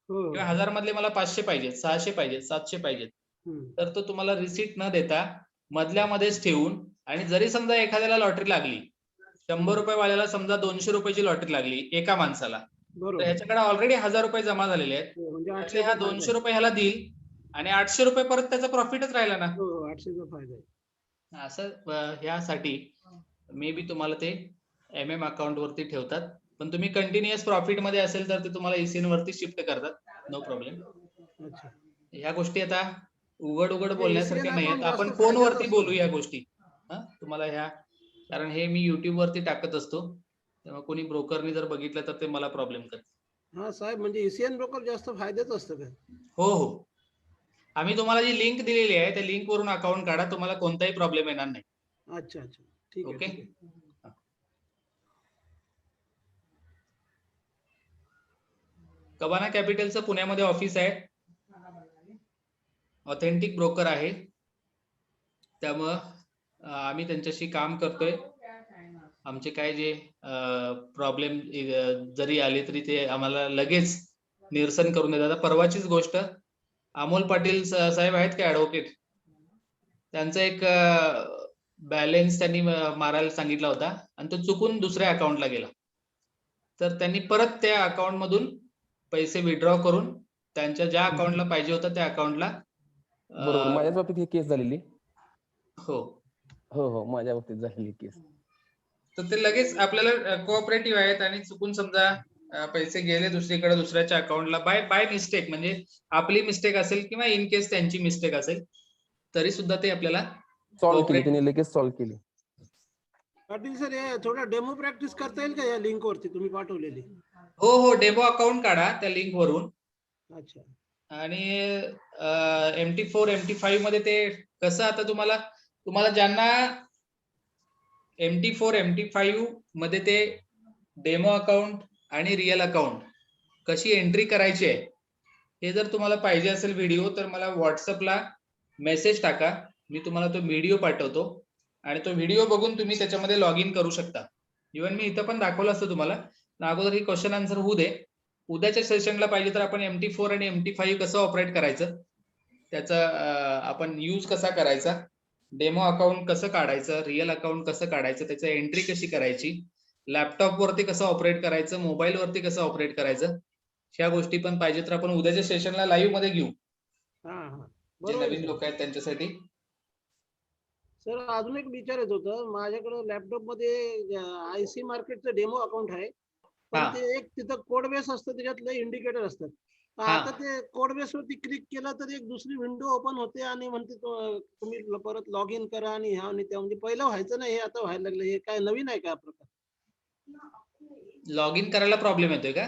हो किंवा 1000 मधले मला 500 पाहिजेत, 600 पाहिजेत, 700 पाहिजेत, हम्म. तर तो तुम्हाला रिसीट न देता मधल्यामध्येच ठेवून, आणि जरी समजा एखाद्याला लॉटरी लागली, 100 रुपये वाल्याला समजा 200 रुपयाची लॉटरी लागली एका माणसाला, तर बरोबर. ह्याच्याकडे ऑलरेडी 1000 रुपये जमा झालेले आहेत, हो, म्हणजे त्यातले 800 हा चा फायदा 200 आहे. रुपये ह्याला देईल आणि 800 रुपये परत त्याचा प्रॉफिटच राहिला ना. हो, 800 चा फायदा आहे. असं ह्यासाठी मे बी तुम्हाला ते MM अकाउंट वरती ठेवतात, पण तुम्ही कंटिन्युअस प्रॉफिट मध्ये असेल तर ते तुम्हाला ECN वरती शिफ्ट करतात, नो प्रॉब्लेम. अच्छा. ह्या गोष्टी आता उघड म्हणजे बोलण्यासारख्या ECN नाही आहेत, account आपण जास्त फोनवरती फायद्याचं बोलू असतं. या गोष्टी. तुम्हाला ह्या, कारण हे मी युट्यूब वरती टाकत असतो, तेव्हा कोणी ब्रोकरनी जर बघितलं तर ते मला प्रॉब्लेम करते. हा साहेब, म्हणजे ECN ब्रोकर जास्त फायद्याचं असतं का? हो, आम्ही तुम्हाला जी लिंक दिलेली आहे त्या लिंक वरून अकाउंट काढा, तुम्हाला कोणताही प्रॉब्लेम येणार नाही. अच्छा, ठीक आहे, ओके. ठीक आहे. कबाना कॅपिटलचं पुण्यामध्ये ऑफिस आहे, ऑथेंटिक ब्रोकर आहे, त्यामुळं आम्ही त्यांच्याशी काम करतोय. आमचे काय जे प्रॉब्लेम जरी आले तरी ते आम्हाला लगेच निरसन करून देतात. आता परवाचीच गोष्ट, अमोल पाटील साहेब आहेत का ऍडव्होकेट, त्यांचा एक बॅलन्स त्यांनी मारायला सांगितला होता आणि तो चुकून दुसऱ्या अकाउंटला गेला, तर त्यांनी परत त्या अकाउंट मधून पैसे विड्रॉ करून त्यांच्या ज्या अकाउंटला पाहिजे होतं त्या अकाउंटला. बरोबर, माझ्याच बाबतीत ही केस झालेली. हो, माझ्या बाबतीत झालेली केस. तर ते लगेच आपल्याला कोऑपरेटिव्ह आहेत, आणि चुकून समजा पैसे गेले दुसरीकडे दुसऱ्याच्या अकाउंटला बाय मिस्टेक, म्हणजे आपली मिस्टेक असेल किंवा इन केस त्यांची मिस्टेक असेल, तरी सुद्धा ते आपल्याला सॉल्व्ह केली, त्यांनी लगेच सॉल्व्ह केली. पाटील सर, हे थोडा डेमो प्रॅक्टिस करता येईल का या लिंक वरती तुम्ही पाठवलेली? हो, डेमो अकाउंट काढा त्या लिंक वरून, अच्छा. आणि MT4 MT5 मध्ये ते कसं, आता तुम्हाला ज्यांना MT4 MT5 मध्ये ते डेमो अकाउंट आणि रिअल अकाउंट कशी एंट्री करायची आहे, हे जर तुम्हाला पाहिजे असेल व्हिडिओ, तर मला व्हॉट्सअपला मेसेज टाका, मी तुम्हाला तो व्हिडिओ पाठवतो, आणि तो व्हिडिओ बघून तुम्ही त्याच्यामध्ये लॉग इन करू शकता. इव्हन मी इथं पण दाखवलं असतं तुम्हाला, अगोदर ही क्वेश्चन आन्सर होऊ दे. उद्याच्या सेशनला पाहिजे तर आपण MT4 आणि MT5 कसं ऑपरेट करायचं, त्याचा आपण यूज कसा करायचा, डेमो अकाउंट कसं काढायचं, रिअल अकाउंट कसं काढायचं, त्याची एंट्री कशी करायची, लॅपटॉप वरती कसं ऑपरेट करायचं, मोबाईल वरती कसं ऑपरेट करायचं, ह्या गोष्टी पण पाहिजे तर आपण उद्याच्या सेशनला लाईव्ह मध्ये घेऊ, हा, जे बरोबर नवीन लोक आहेत त्यांच्यासाठी. सर, अजून एक विचारायचं होतं. माझ्याकडे लॅपटॉप मध्ये IC मार्केटचं डेमो अकाउंट आहे, पण हा. ते एक तिथं कोड बेस असतं, त्याच्यातले इंडिकेटर असतात. तर हा. आता ते कोड बेस वरती क्लिक केलं तर एक दुसरी विंडो ओपन होते आणि म्हणते तुम्ही परत लॉग इन करा, आणि ह्या आणि त्या, म्हणजे पहिलं व्हायचं नाही, हे आता व्हायला लागलं. हे काय नवीन आहे का प्रकार? लॉग इन करायला प्रॉब्लेम येतोय का?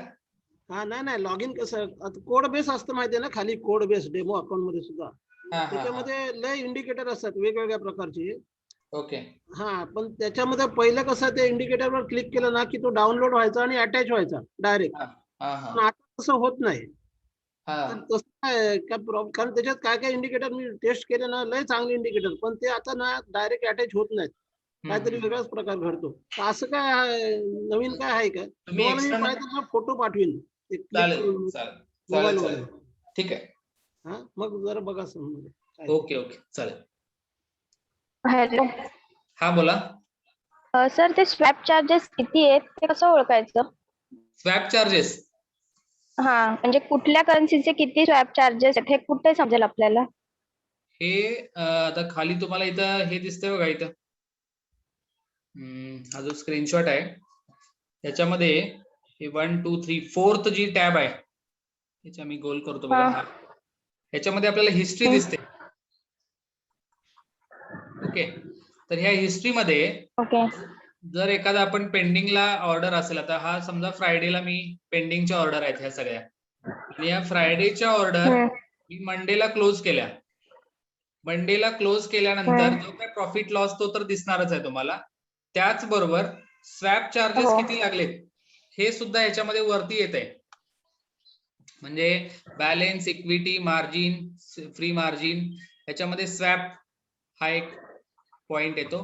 हा, नाही, लॉग इन कसं, कोड बेस असतं माहितीये ना, खाली कोड बेस डेमो अकाउंट मध्ये सुद्धा त्याच्यामध्ये लय इंडिकेटर असतात वेगवेगळ्या प्रकारचे. ओके. हा, पण त्याच्यामध्ये पहिलं कसं, ते इंडिकेटरवर क्लिक केलं ना की तो डाउनलोड व्हायचा आणि अटॅच व्हायचा डायरेक्ट. पण आता तसं होत नाही. तर तसं काय कारण त्याच्यात काय काय इंडिकेटर मी टेस्ट केले ना, लय चांगले इंडिकेटर, पण ते आता ना डायरेक्ट अटॅच होत नाहीत. काहीतरी वेगळाच प्रकार घडतो. तर असं काय नवीन काय आहे का? तुम्ही तुम्हाला मी एक्सटर्नल, पाहिजे फोटो पाठवीन ते क्लिक चालेल करून चालेल मोबाईल चालेल वरून. ठीक आहे. हा, मग जरा बघा समोर काय ते. ओके चालेल. हॅलो हा, बोला. सर, ते स्वॅप चार्जेस किती आहेत ते कसं ओळखायचं? स्वॅप चार्जेस हा, म्हणजे कुठल्या करन्सीचे किती स्वॅप चार्जेस आहेत हे कुठे समजेल आपल्याला? हे आता खाली तुम्हाला इथं हे दिसतंय बघा, इथं हा जो स्क्रीनशॉट आहे त्याच्यामध्ये हे 1 2 3 4th जी टॅब आहे, त्याच्या मी गोल करतो बघा. ह्याच्यामध्ये आपल्याला हिस्ट्री दिसते. ओके, तर ह्या हिस्ट्री मध्ये जर एखादा आपण पेंडिंगला ऑर्डर असेल, आता हा समजा फ्रायडेला मी पेंडिंगच्या ऑर्डर आहेत ह्या सगळ्या, आणि या फ्रायडेच्या ऑर्डर मी मंडेला क्लोज केल्या. मंडेला क्लोज केल्यानंतर जो काय प्रॉफिट लॉस तो तर दिसणारच आहे तुम्हाला. त्याचबरोबर स्वॅप चार्जेस किती लागलेत हे सुद्धा ह्याच्यामध्ये वरती येत आहे. म्हणजे balance, equity, margin, free margin, ह्याच्यामध्ये स्वॅप हा एक पॉइंट येतो,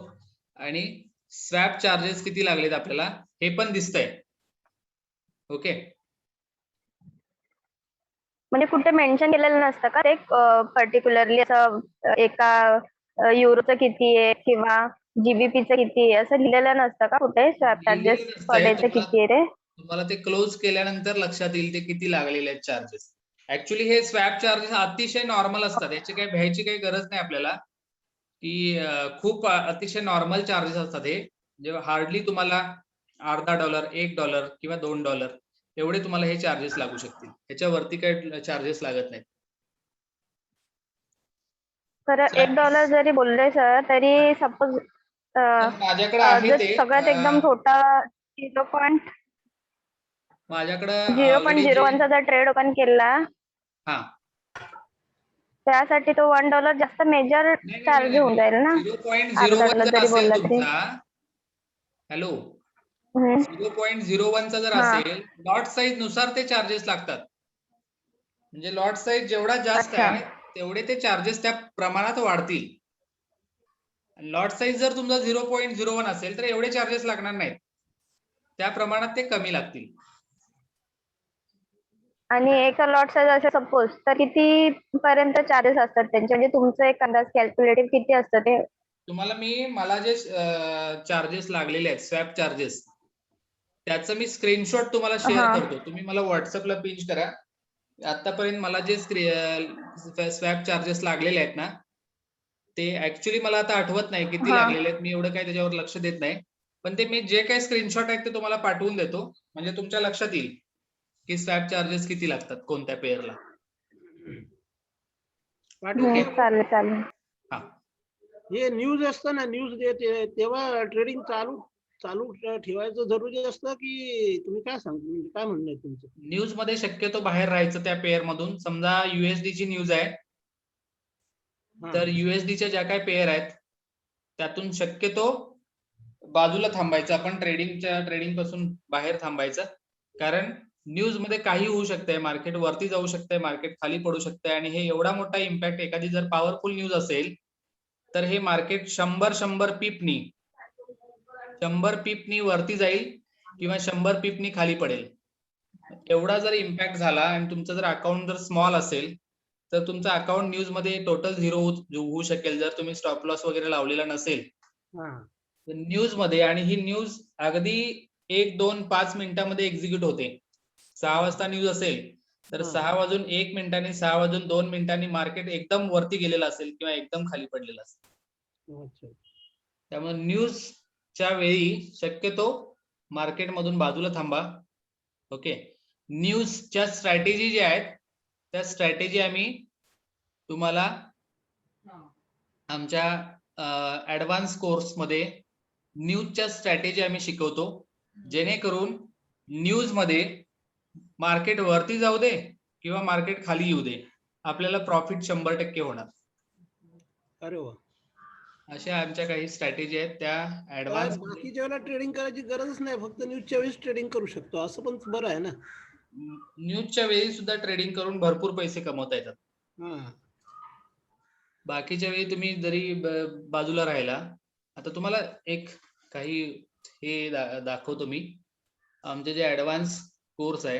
आणि स्वॅप चार्जेस किती लागलेत आपल्याला हे पण दिसतंय. ओके, म्हणजे कुठे मेन्शन केलेलं नसतं का ते पर्टिक्युलरली असं एका युरोचं किती आहे किंवा जीबीपीचं किती आहे असं लिहिलेलं नसतं का कुठे स्वॅप चार्जेस लिहिलेलं पर नसतंय. डेचं किती आहे ते? तुम्हाला ते क्लोज केल्यानंतर लक्षात येईल ते किती लागलेले आहेत चार्जेस. ऍक्च्युली हे स्वॅप चार्जेस अतिशय नॉर्मल असतात, याची काही भ्यायची काही गरज नाही आपल्याला, की खूप अतिशय नॉर्मल चार्जेस असतात हे. जेव्हा हार्डली तुम्हाला $अर्धा, $1 किंवा $2 एवढे तुम्हाला हे चार्जेस लागू शकतील. ह्याच्यावरती काही चार्जेस लागत नाहीत. खरं $1 जरी बोलले सर तरी सपोज माझ्याकडे आहे जर ते सगळ्यात एकदम छोटा 0.01 माझ्याकडं ऑलरेडी जे 0.01चा जर ट्रेड ओपन केला हा त्यासाठी तो $1 जास्त मेजर चार्ज होऊन जाईल ना? $0.01 जर जरी असेल बोलला तरी. तुमचा, हॅलो, हम्म. 0.01चा जर हा. असेल, लॉट साईज नुसार ते चार्जेस लागतात. म्हणजे लॉट साईज जेवढा जास्त अच्छा. आहे तेवढे ते चार्जेस त्या प्रमाणात वाढतील. लॉट साईज जर तुमचा 0.01 असेल तर एवढे चार्जेस लागणार नाहीत, त्या प्रमाणात ते कमी लागतील. आणि एका लॉट साईज असेल सपोज तर किती पर्यंत चार्जेस असतात त्यांचे? म्हणजे तुमचं एक अंदाज कॅल्क्युलेटिव्ह किती असतं ते? तुम्हाला मला जे चार्जेस लागलेले आहेत स्वॅप चार्जेस, त्याचं मी स्क्रीनशॉट तुम्हाला शेअर हा. करतो. तुम्ही मला व्हॉट्सअपला पिंच करा. आतापर्यंत मला जे स्वॅप चार्जेस लागलेले आहेत ना, ते ऍक्च्युली मला आता आठवत नाही किती हा. लागलेले आहेत. मी एवढं काही त्याच्यावर लक्ष देत नाही, पण ते मी जे काही स्क्रीनशॉट आहेत ते तुम्हाला पाठवून देतो, म्हणजे तुमच्या लक्षात येईल की स्वॅप चार्जेस किती लागतात कोणत्या पेअरला. चालेल चालेल. हा, हे न्यूज असतं ना, न्यूज तेव्हा ट्रेडिंग चालू ठेवायचं जरुरी असतं की तुम्ही काय सांगता, म्हणजे काय म्हणणं आहे तुमचं? न्यूज मध्ये शक्यतो बाहेर राहायचं त्या पेअर मधून. समजा USD ची न्यूज आहे, तर USDच्या ज्या काही पेअर आहेत त्यातून शक्यतो बाजूला थांबायचं आपण, ट्रेडिंग पासून बाहेर थांबायचं. कारण न्यूज मध्ये काही होऊ शकतंय, मार्केट वरती जाऊ शकतंय, मार्केट खाली पडू शकतंय, आणि हे एवढा मोठा इम्पॅक्ट, एखादी जर पॉवरफुल न्यूज असेल तर हे मार्केट 100 पिपनी वरती जाईल किंवा 100 पिपनी खाली पडेल. एवढा जर इम्पॅक्ट झाला आणि तुमचं जर अकाउंट जर स्मॉल असेल तर तुमचं अकाउंट न्यूज मध्ये टोटल झिरो होऊ शकेल, जर तुम्ही स्टॉप लॉस वगैरे लावलेला नसेल न्यूज मध्ये. आणि ही न्यूज अगदी 1, 2, 5 मिनिटांमध्ये एक्झिक्यूट होते. 6 वाजता न्यूज असेल तर 6:01 6:02 मार्केट एकदम वरती गेलेलं असेल किंवा एकदम खाली पडलेलं असेल. त्यामुळे न्यूजच्या वेळी शक्यतो मार्केट मधून बाजूला थांबा. ओके, न्यूजच्या स्ट्रॅटेजी ज्या आहेत त्या स्ट्रॅटेजी आम्ही तुम्हाला आमच्या ऍडव्हान्स कोर्स मध्ये न्यूजच्या स्ट्रॅटेजी आम्ही शिकवतो, जेणेकरून न्यूज मध्ये मार्केट वरती जाऊ दे किंवा मार्केट खाली येऊ दे, आपल्याला प्रॉफिट 100% होणार. अरे वा, अशा आमच्या काही स्ट्रॅटेजी आहेत त्या ऍडव्हान्स. बाकीच्या वेळेला ट्रेडिंग करायची गरजच नाही, फक्त न्यूजच्या वेळेस ट्रेडिंग करू शकतो, असं पण बरं आहे ना? न्यूजच्या वेळी सुद्धा ट्रेडिंग करून भरपूर पैसे कमवता येतात. बाकीच्या वेळी तुम्ही जरी बाजूला राहिला. आता तुम्हाला एक काही हे दाखवतो मी, आमचे जे ऍडव्हान्स कोर्स आहे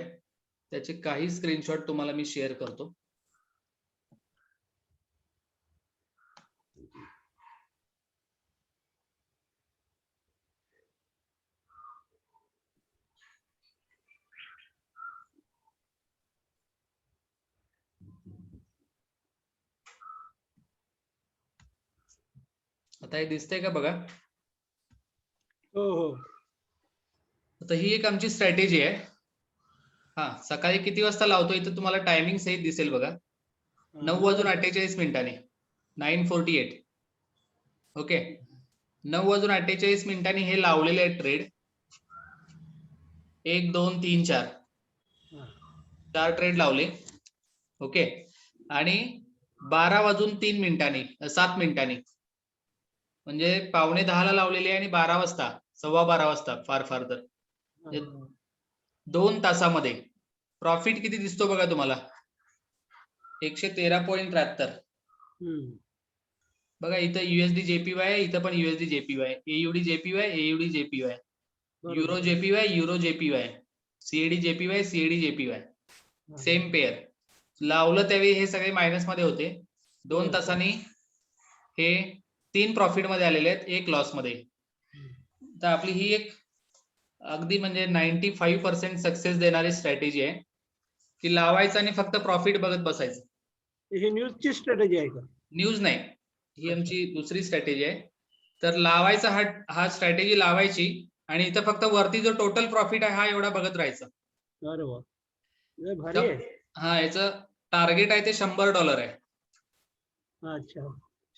त्याचे काही स्क्रीनशॉट तुम्हाला मी शेअर करतो. आता हे दिसतंय का बघा? हो. आता ही एक आमची स्ट्रॅटेजी आहे. हा, सकाळी किती वाजता लावतो इथं तुम्हाला टायमिंग सहित दिसेल बघा. 9:48 9:48. ओके, 9:48 हे लावलेले आहेत ट्रेड. 1, 2, 3, 4 ट्रेड लावले. ओके, आणि 7 मिनिटांनी म्हणजे 9:45 लावलेली आहे आणि 12 वाजता, 12:15 वाजता फार तर 2 तासामध्ये प्रॉफिट किती दिसतो बघा तुम्हाला? 113.73. बघा इथं USD JPY आहे, इथं पण USD JPY, AUD JPY, euro JPY, CAD JPY, same pair. लावलं त्यावेळी हे सगळे मायनस मध्ये होते. 2 तासांनी हे 3 प्रॉफिट मध्ये आलेले आहेत, 1 लॉस मध्ये. तर आपली ही एक अगदी म्हणजे 95% सक्सेस देणारी स्ट्रॅटेजी आहे की लावायचं आणि फक्त प्रॉफिट बघत बसायचं. ही न्यूजची स्ट्रॅटेजी आहे का? न्यूज नाही, ही आमची दुसरी स्ट्रॅटेजी आहे. तर लावायचा हा स्ट्रॅटेजी लावायची आणि इथं फक्त वरती जो टोटल प्रॉफिट आहे हा एवढा बघत राहायचा. अरे वा, लय भारी आहे. हा, याचं टार्गेट आहे ते $100 आहे. अच्छा.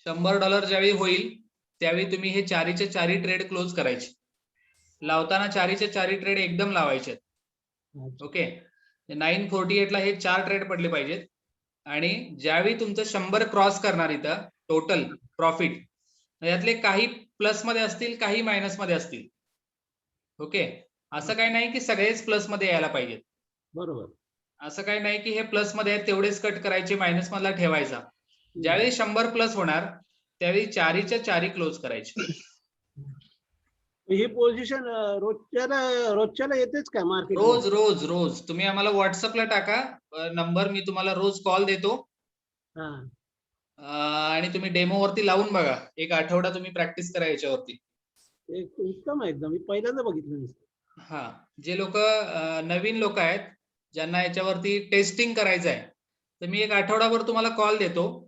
$100 ज्यावेळी होईल त्यावेळी तुम्ही हे चारीचे चारी ट्रेड क्लोज करायचे. लावताना चारीचे चारी ट्रेड एकदम लावायचे. अच्छा. ओके. 948 ला हे 4 ट्रेड पडले पाहिजेत आणि ज्यावेळी तुमचं 100 क्रॉस करणार इथं टोटल प्रॉफिट, यातले काही प्लस मध्ये असतील, काही मायनस मध्ये असतील. ओके. असं काही नाही की सगळेच प्लस मध्ये यायला पाहिजेत. बरोबर. असं काही नाही की हे प्लस मध्ये आहेत तेवढेच कट करायचे, मायनस मधला ठेवायचा. ज्यावेळी 100 प्लस होणार त्यावेळी चारीच्या चारी क्लोज करायचे. ही पोझिशन रोजच्याला येतेच का मार्केट? रोज रोज रोज तुम्ही आम्हाला व्हॉट्सअपला टाका नंबर, मी तुम्हाला रोज कॉल देतो आणि तुम्ही डेमो वरती लावून बघा. एक आठवडा तुम्ही प्रॅक्टिस करा याच्यावरती. उत्तम आहे एकदम, मी पहिल्यांदा बघितलं. हा, जे लोक नवीन लोक आहेत ज्यांना याच्यावरती टेस्टिंग करायचं आहे, तर मी एक आठवडाभर तुम्हाला कॉल देतो.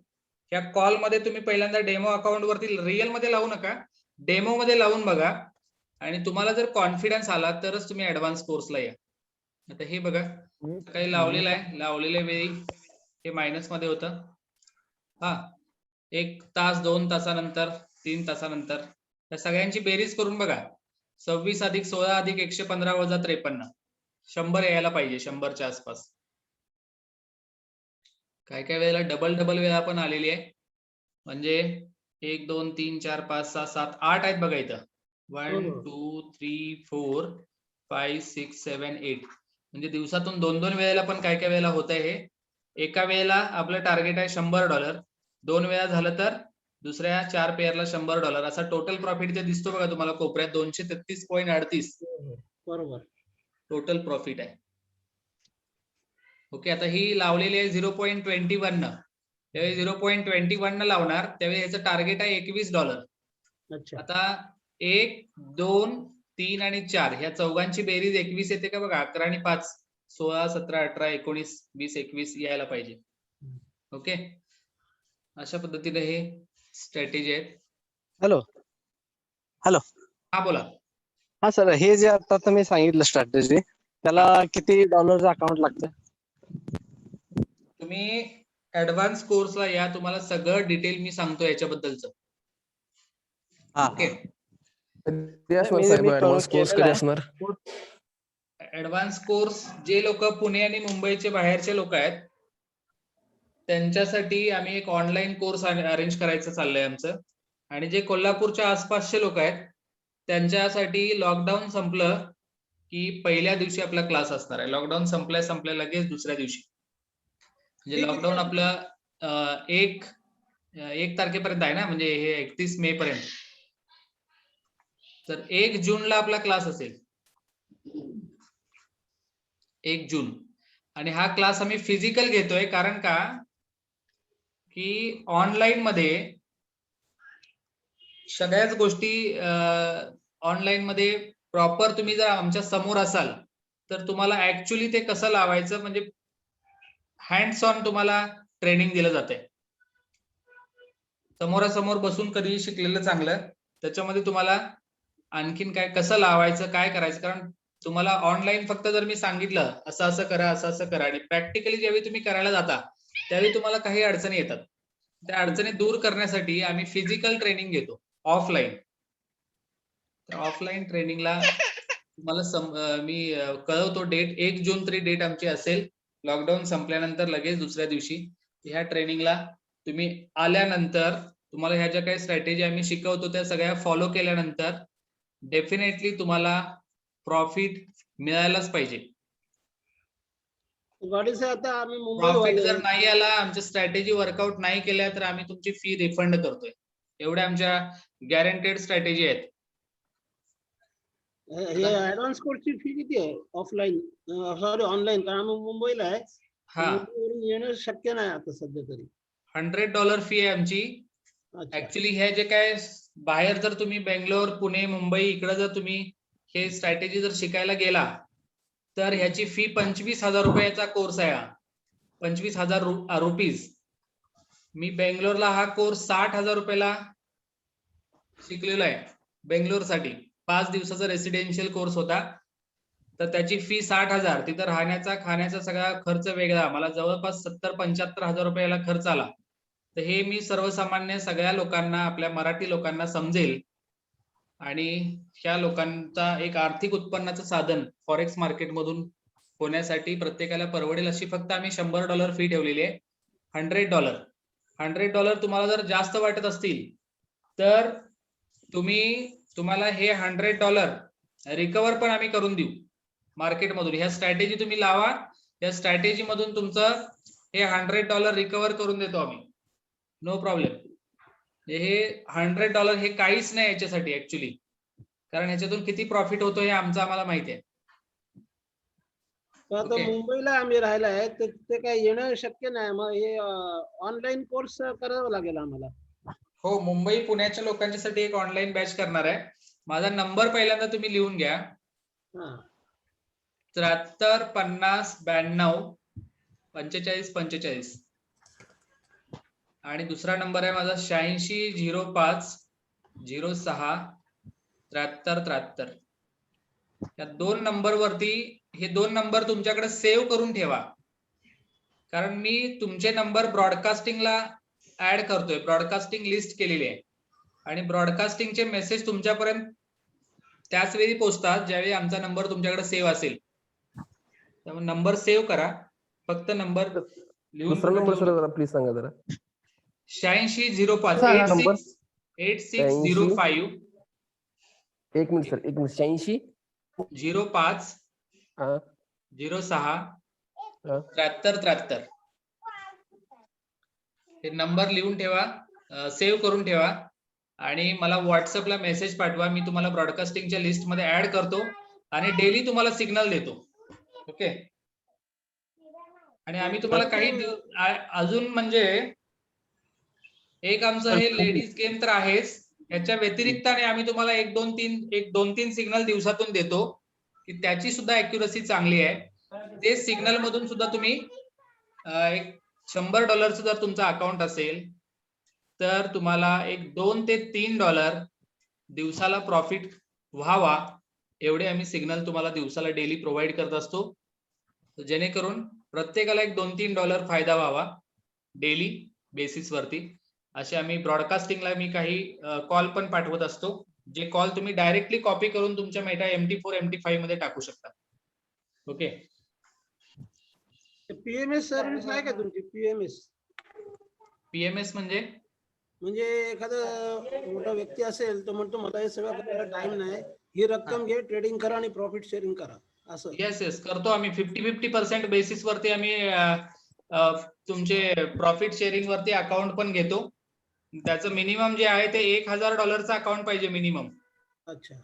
या कॉल मध्ये तुम्ही पहिल्यांदा डेमो अकाउंट वरती रिअल मध्ये लावू नका, डेमो मध्ये लावून बघा आणि तुम्हाला जर कॉन्फिडन्स आला तरच तुम्ही ऍडव्हान्स कोर्सला या. आता हे बघा, काही लावलेलं आहे, लावलेल्या वेळी हे मायनस मध्ये होतं. हा, 1 तास, 2 तासानंतर, 3 तासानंतर त्या सगळ्यांची बेरीज करून बघा. 26 + 16 + 115 - 53, 100 यायला पाहिजे, 100च्या आसपास. काय काय वेळेला डबल वेळा पण आलेली आहे. म्हणजे 1 2 3 4 5 6 7 8 आहेत बघा इथं. 1 2 3 4 5 6 7 8, म्हणजे दिवसातून 2-2 वेळेला पण काय काय वेळेला होत आहे हे. एका वेळेला आपलं टार्गेट आहे $100, 2 वेळा झालं तर दुसऱ्या 4 पेअरला $100. असा टोटल प्रॉफिट जे दिसतो बघा तुम्हाला कोपऱ्यात 233.38 बरोबर टोटल प्रॉफिट आहे. ओके. आता ही लावलेली आहे 0.21 न. त्यावेळी 0.21 न लावणार त्यावेळी याचं टार्गेट आहे $21. आता 1 2 3 आणि 4 ह्या चौघांची बेरीज 21 येते का बघा. 11 आणि 5 16 17 18 19 20 21 यायला पाहिजे. ओके. अशा पद्धतीने हे स्ट्रॅटेजी आहेत. हॅलो हॅलो हा बोला. हा सर, हे जे आता तुम्ही सांगितलं स्ट्रॅटेजी, त्याला किती डॉलरचं अकाउंट लागतं? तुम्ही ऍडव्हान्स कोर्सला या, तुम्हाला सगळं डिटेल मी सांगतो याच्याबद्दलचं. ओके. ऍडव्हान्स कोर्स कधी असणार? ऍडव्हान्स कोर्स जे लोक पुणे आणि मुंबईचे बाहेरचे लोक आहेत त्यांच्यासाठी आम्ही एक ऑनलाईन कोर्स अरेंज करायचं चाललंय आमचं. आणि जे कोल्हापूरच्या आसपासचे लोक आहेत त्यांच्यासाठी लॉकडाऊन संपलं की पहिल्या दिवशी आपला क्लास असणार आहे. लॉकडाऊन संपल्या लगेच दुसऱ्या दिवशी, म्हणजे लॉकडाऊन आपलं 1 तारखेपर्यंत आहे ना, म्हणजे हे 31 मे पर्यंत. तर 1 जूनला आपला क्लास असेल, 1 जून. आणि हा क्लास आम्ही फिजिकल घेतोय कारण का की ऑनलाईन मध्ये सगळ्याच गोष्टी ऑनलाईन मध्ये प्रॉपर तुम्ही जर आमच्या समोर असाल तर तुम्हाला ऍक्च्युली ते कसं लावायचं म्हणजे हँड्स ऑन तुम्हाला ट्रेनिंग दिलं जाते. समोरासमोर बसून कधीही शिकलेलं चांगलं. त्याच्यामध्ये तुम्हाला आणखीन काय कसं लावायचं, काय करायचं, कारण तुम्हाला ऑनलाईन फक्त जर मी सांगितलं असं असं करा, असं असं करा, आणि प्रॅक्टिकली ज्यावेळी तुम्ही करायला जाता त्यावेळी तुम्हाला काही अडचणी येतात. त्या अडचणी दूर करण्यासाठी आम्ही फिजिकल ट्रेनिंग घेतो ऑफलाईन. तर ऑफलाईन ट्रेनिंगला तुम्हाला मी कळवतो डेट. 1 जून तरी डेट आमची असेल. लॉकडाऊन संपल्यानंतर लगेच दुसऱ्या दिवशी ह्या ट्रेनिंगला तुम्ही आल्यानंतर तुम्हाला ह्या ज्या काही स्ट्रॅटेजी आम्ही शिकवतो त्या सगळ्या फॉलो केल्यानंतर डेफिनेटली तुम्हाला प्रॉफिट मिळायलाच पाहिजे. आता आम्ही प्रॉफिट जर नाही आला, आमच्या स्ट्रॅटेजी वर्कआउट नाही केल्या तर आम्ही तुमची फी रिफंड करतोय. एवढ्या आमच्या गॅरंटेड स्ट्रॅटेजी आहेत. ऍडव्हान्स कोर्सची फी किती आहे ऑफलाईन, सॉरी ऑनलाईन? कारण आम्ही मुंबईला आहे. हा मुंबईवरून येणं शक्य नाही आता सध्या तरी. $100 फी आहे आमची. अच्छा. ऍक्च्युली हे जे काय बाहेर जर तुम्ही बेंगलोर, पुणे, मुंबई इकडे जर तुम्ही हे स्ट्रॅटेजी जर शिकायला गेला तर ह्याची फी 25,000 रुपयाचा कोर्स आहे हा. 25,000 रुपीज. मी बेंगलोरला हा कोर्स 60,000 रुपयाला शिकलेला आहे बेंगलोरसाठी. 5 दिवसाचा रेसिडेन्शियल कोर्स होता. तर त्याची फी 60,000. तिथं राहण्याचा खाण्याचा सगळा खर्च वेगळा. मला जवळपास 70-75,000 रुपयाला खर्च आला. तर हे मी सर्वसामान्य सगळ्या लोकांना, आपल्या मराठी लोकांना समजेल आणि ह्या लोकांचा एक आर्थिक उत्पन्नाचं साधन फॉरेक्स मार्केटमधून होण्यासाठी प्रत्येकाला परवडेल अशी फक्त आम्ही $100 फी ठेवलेली आहे. $100 तुम्हाला जर जास्त वाटत असतील तर तुम्हाला हे $100 रिकवर पण आम्ही करून देऊ मार्केटमधून. ह्या स्ट्रॅटेजी तुम्ही लावा, या स्ट्रॅटेजी मधून तुमचं हे $100 रिकवर करून देतो आम्ही. No problem. हे $100 हे काहीच नाही याच्यासाठी ऍक्च्युली, कारण ह्याच्यातून किती प्रॉफिट होतो हे आम्हाला माहिती आहे. आता मुंबईला आम्ही राहिला आहे तर ते काय येणं शक्य नाही. मग हे ऑनलाईन कोर्स करावा लागेल आम्हाला. हो, मुंबई पुण्याच्या लोकांच्यासाठी एक ऑनलाईन बॅच करणार आहे. माझा नंबर पहिल्यांदा तुम्ही लिहून घ्या. 73 50 92 45 45. आणि दुसरा नंबर आहे माझा 86 05 06 73 73. या 2 नंबर वरती हे 2 नंबर तुमच्याकडे सेव्ह करून ठेवा, कारण मी तुमचे नंबर ब्रॉडकास्टिंगला ऍड करतोय. ब्रॉडकास्टिंग लिस्ट केलेली आहे आणि ब्रॉडकास्टिंगचे मेसेज तुमच्यापर्यंत त्याच वेळी पोहोचतात ज्यावेळी आमचा नंबर तुमच्याकडे सेव्ह असेल. त्यामुळे नंबर सेव्ह करा. फक्त नंबर लिहून दुसरा नंबर सर जरा प्लीज सांगा जरा. 86 05 नंबर 8605. एक मिनिट सर, एक मिनिट. 86 05 हा 06 हा 73 73. हे नंबर लिहून ठेवा, सेव्ह करून ठेवा आणि मला व्हॉट्सअपला मेसेज पाठवा. मी तुम्हाला ब्रॉडकास्टिंगच्या लिस्ट मध्ये ऍड करतो आणि डेली तुम्हाला सिग्नल देतो. ओके. आणि आम्ही तुम्हाला काही अजून म्हणजे एक आमचं हे लेडीज गेम तर आहेच, याच्या व्यतिरिक्ताने आम्ही तुम्हाला एक दोन तीन सिग्नल दिवसातून देतो की त्याची सुद्धा अॅक्युरसी चांगली आहे. ते सिग्नल मधून सुद्धा तुम्ही एक $100 जर तुमचा अकाउंट असेल तर तुम्हाला एक $2 ते $3 दिवसाला प्रॉफिट व्हावा एवढे आम्ही सिग्नल तुम्हाला दिवसाला डेली प्रोव्हाइड करत असतो, जेणेकरून प्रत्येकाला एक $2-3 फायदा व्हावा डेली बेसिस वरती. असे आम्ही ब्रॉडकास्टिंगला मी काही कॉल पण पाठवत असतो, जे कॉल तुम्ही डायरेक्टली कॉपी करून तुमच्या मेटा MT4 MT5 मध्ये टाकू शकता. ओके. पीएमएस सर्व्हिस आहे का तुमची? पीएमएस म्हणजे एखादा मोठा व्यक्ती असेल तर म्हणतो मला हे सगळं करायला टाइम नाही, ही रक्कम घे, ट्रेडिंग करा आणि प्रॉफिट शेअरिंग करा असं. येस करतो आम्ही. 50-50% बेसिस वरती आम्ही तुमचे प्रॉफिट शेअरिंग वरती अकाउंट पण घेतो. त्याचं मिनिमम जे आहे ते $1,000 अकाउंट पाहिजे मिनिमम. अच्छा.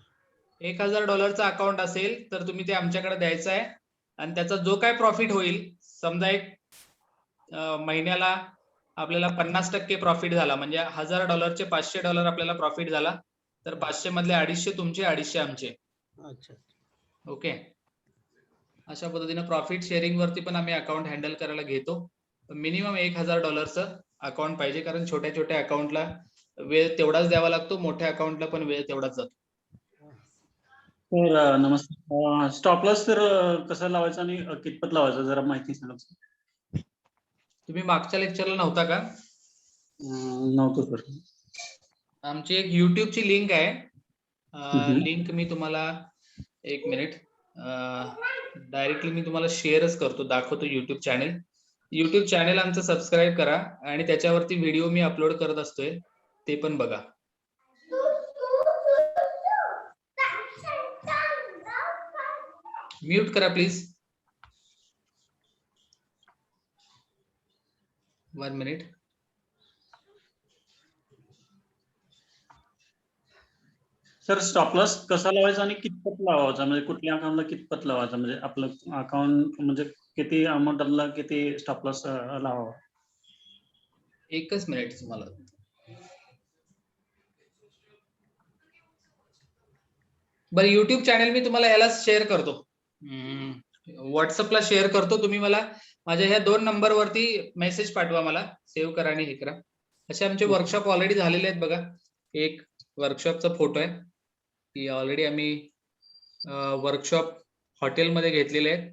$1,000 अकाउंट असेल तर तुम्ही ते आमच्याकडे द्यायचं आहे आणि त्याचा जो काय प्रॉफिट होईल, समजा एक महिन्याला आपल्याला 50% प्रॉफिट झाला म्हणजे $1,000 चे $500 आपल्याला प्रॉफिट झाला तर 500 मधले 250 तुमचे 250 आमचे. अच्छा. ओके. अशा पद्धतीने प्रॉफिट शेअरिंग वरती पण आम्ही अकाउंट हँडल करायला घेतो. मिनिमम $1,000 अकाउंट पाहिजे, कारण छोट्या छोट्या अकाउंटला वेळ तेवढाच द्यावा लागतो, मोठ्या अकाउंटला पण वेळ तेवढाच जातो. तर नमस्कार. स्टॉप लॉस तर कसं लावायचं आणि कितपत लावायचं जरा माहिती सांगा. तुम्ही मागच्या लेक्चरला नव्हता का? नव्हतं सर. आमची एक युट्यूबची लिंक आहे. लिंक मी तुम्हाला एक मिनिट डायरेक्टली मी तुम्हाला शेअरच करतो, दाखवतो. युट्यूब चॅनल आमचं सबस्क्राईब करा आणि त्याच्यावरती व्हिडिओ मी अपलोड करत असतोय, ते पण बघा. म्यूट करा please. 1 minute. Sir stop loss कसा लावायचा आणि कितपत लावायचा, म्हणजे कुठल्या अकाउंटला कितपत लावायचा, म्हणजे आपलं अकाउंट म्हणजे किती अमाऊंटला किती स्टॉप लॉस लावावा? एकच मिनिट तुम्हाला. बरं, युट्यूब चॅनल मी तुम्हाला याला शेअर करतो, व्हॉट्सअपला शेअर करतो. तुम्ही मला माझ्या ह्या 2 नंबरवरती मेसेज पाठवा, मला सेव्ह करा आणि हे करा. असे आमचे वर्कशॉप ऑलरेडी झालेले आहेत बघा. एक वर्कशॉपचा फोटो आहे की ऑलरेडी आम्ही वर्कशॉप हॉटेलमध्ये घेतलेले आहेत,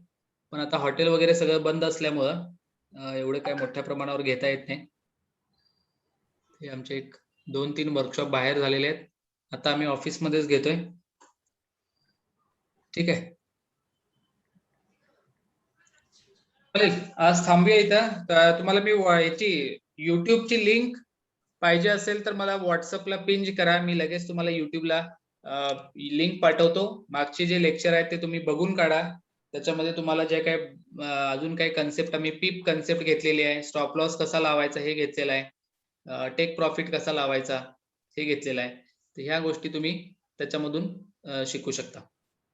पण आता हॉटेल वगैरे सगळं बंद असल्यामुळं एवढं काय मोठ्या प्रमाणावर घेता येत नाही. हे आमचे 2-3 वर्कशॉप बाहेर झालेले आहेत. आता आम्ही ऑफिसमध्येच घेतोय. ठीक आहे, आज थांबूया इथं. तुम्हाला मी याची युट्यूबची लिंक पाहिजे असेल तर मला व्हॉट्सअपला पिंज करा, मी लगेच तुम्हाला युट्यूबला लिंक पाठवतो. मागचे जे लेक्चर आहेत ते तुम्ही बघून काढा. त्याच्यामध्ये तुम्हाला जे काय अजून काही कन्सेप्ट, आम्ही पीप कन्सेप्ट घेतलेली आहे, स्टॉप लॉस कसा लावायचा हे घेतलेला आहे, टेक प्रॉफिट कसा लावायचा हे घेतलेला आहे. तर ह्या गोष्टी तुम्ही त्याच्यामधून शिकू शकता.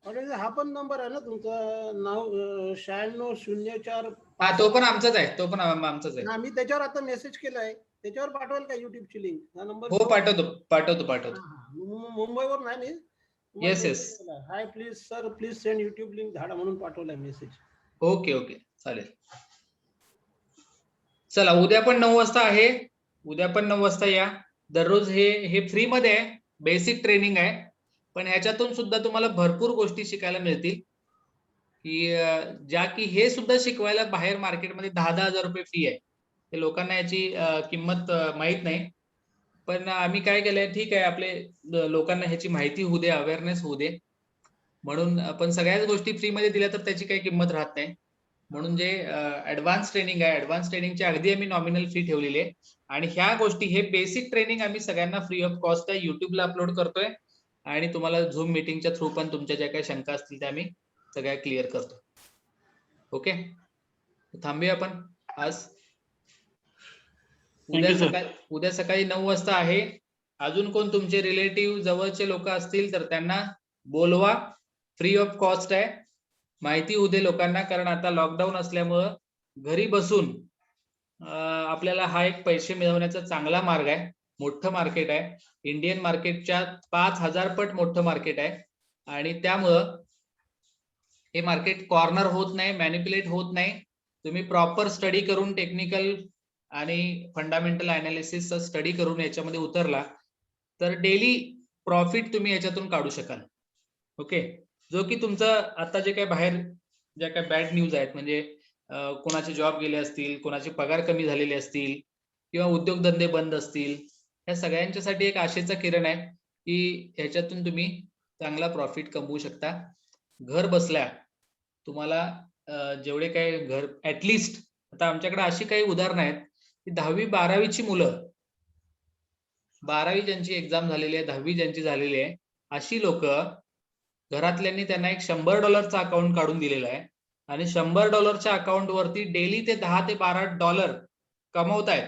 हा पण नंबर आहे ना तुमचा, 9604? हा, तो पण आमचाच आहे, तो पण आमचाच आहे. मी त्याच्यावर आता मेसेज केलाय, त्याच्यावर पाठवाल का युट्यूबची लिंक? हा नंबर हो, पाठवतो. मुंबईवर नाही मी. Yes. Hi please sir, please send YouTube link धाडा म्हणून पाठवलाय मेसेज. ओके, चालेल. चला, उद्या पण 9 वाजता आहे. उद्या पण 9 वाजता या. दररोज हे फ्री मध्ये आहे, बेसिक ट्रेनिंग आहे, पण ह्याच्यातून सुद्धा तुम्हाला भरपूर गोष्टी शिकायला मिळतील की ज्या की हे सुद्धा शिकवायला बाहेर मार्केटमध्ये 10,000 रुपये फी आहे. ते लोकांना याची किंमत माहित नाही. पण आम्ही काय केलंय, ठीक आहे, आपले लोकांना ह्याची माहिती होऊ दे, अवेअरनेस होऊ दे, म्हणून आपण सगळ्याच गोष्टी फ्री मध्ये दिल्या तर त्याची काही किंमत राहत नाही. म्हणून जे ऍडव्हान्स ट्रेनिंग आहे, ऍडव्हान्स ट्रेनिंगची अगदी आम्ही नॉमिनल फी ठेवलेली आहे. आणि ह्या गोष्टी, हे बेसिक ट्रेनिंग आम्ही सगळ्यांना फ्री ऑफ कॉस्ट आहे युट्यूबला अपलोड करतोय. आणि तुम्हाला झूम मीटिंगच्या थ्रू पण तुमच्या ज्या काही शंका असतील त्या आम्ही सगळ्या क्लिअर करतो. ओके, थांबूया आपण आज. उद्या सकाळी 9 वाजता आहे. अजून कोण तुमचे रिलेटिव्ह जवळचे लोक असतील तर त्यांना बोलवा, फ्री ऑफ कॉस्ट आहे. माहिती होऊ दे लोकांना, कारण आता लॉकडाऊन असल्यामुळं घरी बसून आपल्याला हा एक पैसे मिळवण्याचा चांगला मार्ग आहे. मोठं मार्केट आहे, इंडियन मार्केटच्या 5000 पट मोठं मार्केट आहे. आणि त्यामुळं हे मार्केट कॉर्नर होत नाही, मॅनिप्युलेट होत नाही. तुम्ही प्रॉपर स्टडी करून, टेक्निकल आणि फंडामेंटल अनालिसिसचा स्टडी करून याच्यामध्ये उतरला तर डेली प्रॉफिट तुम्ही याच्यातून काढू शकाल. ओके, जो की तुमचं आता जे काही बाहेर ज्या काही बॅड न्यूज आहेत, म्हणजे कोणाचे जॉब गेले असतील, कोणाचे पगार कमी झालेले असतील, किंवा उद्योगधंदे बंद असतील, या सगळ्यांच्यासाठी एक आशेचा किरण आहे की ह्याच्यातून तुम्ही चांगला प्रॉफिट कमवू शकता घर बसल्या. तुम्हाला जेवढे काही घर, ऍटलिस्ट आता आमच्याकडे अशी काही उदाहरणं आहेत की 10वी-12वीची मुलं, 12वी ज्यांची एक्झाम झालेली आहे, 10वी ज्यांची झालेली आहे, अशी लोक घरातल्यांनी त्यांना एक $100चा अकाउंट काढून दिलेला आहे. आणि $100च्या अकाउंट वरती डेली ते $10 ते $12 कमवतायत.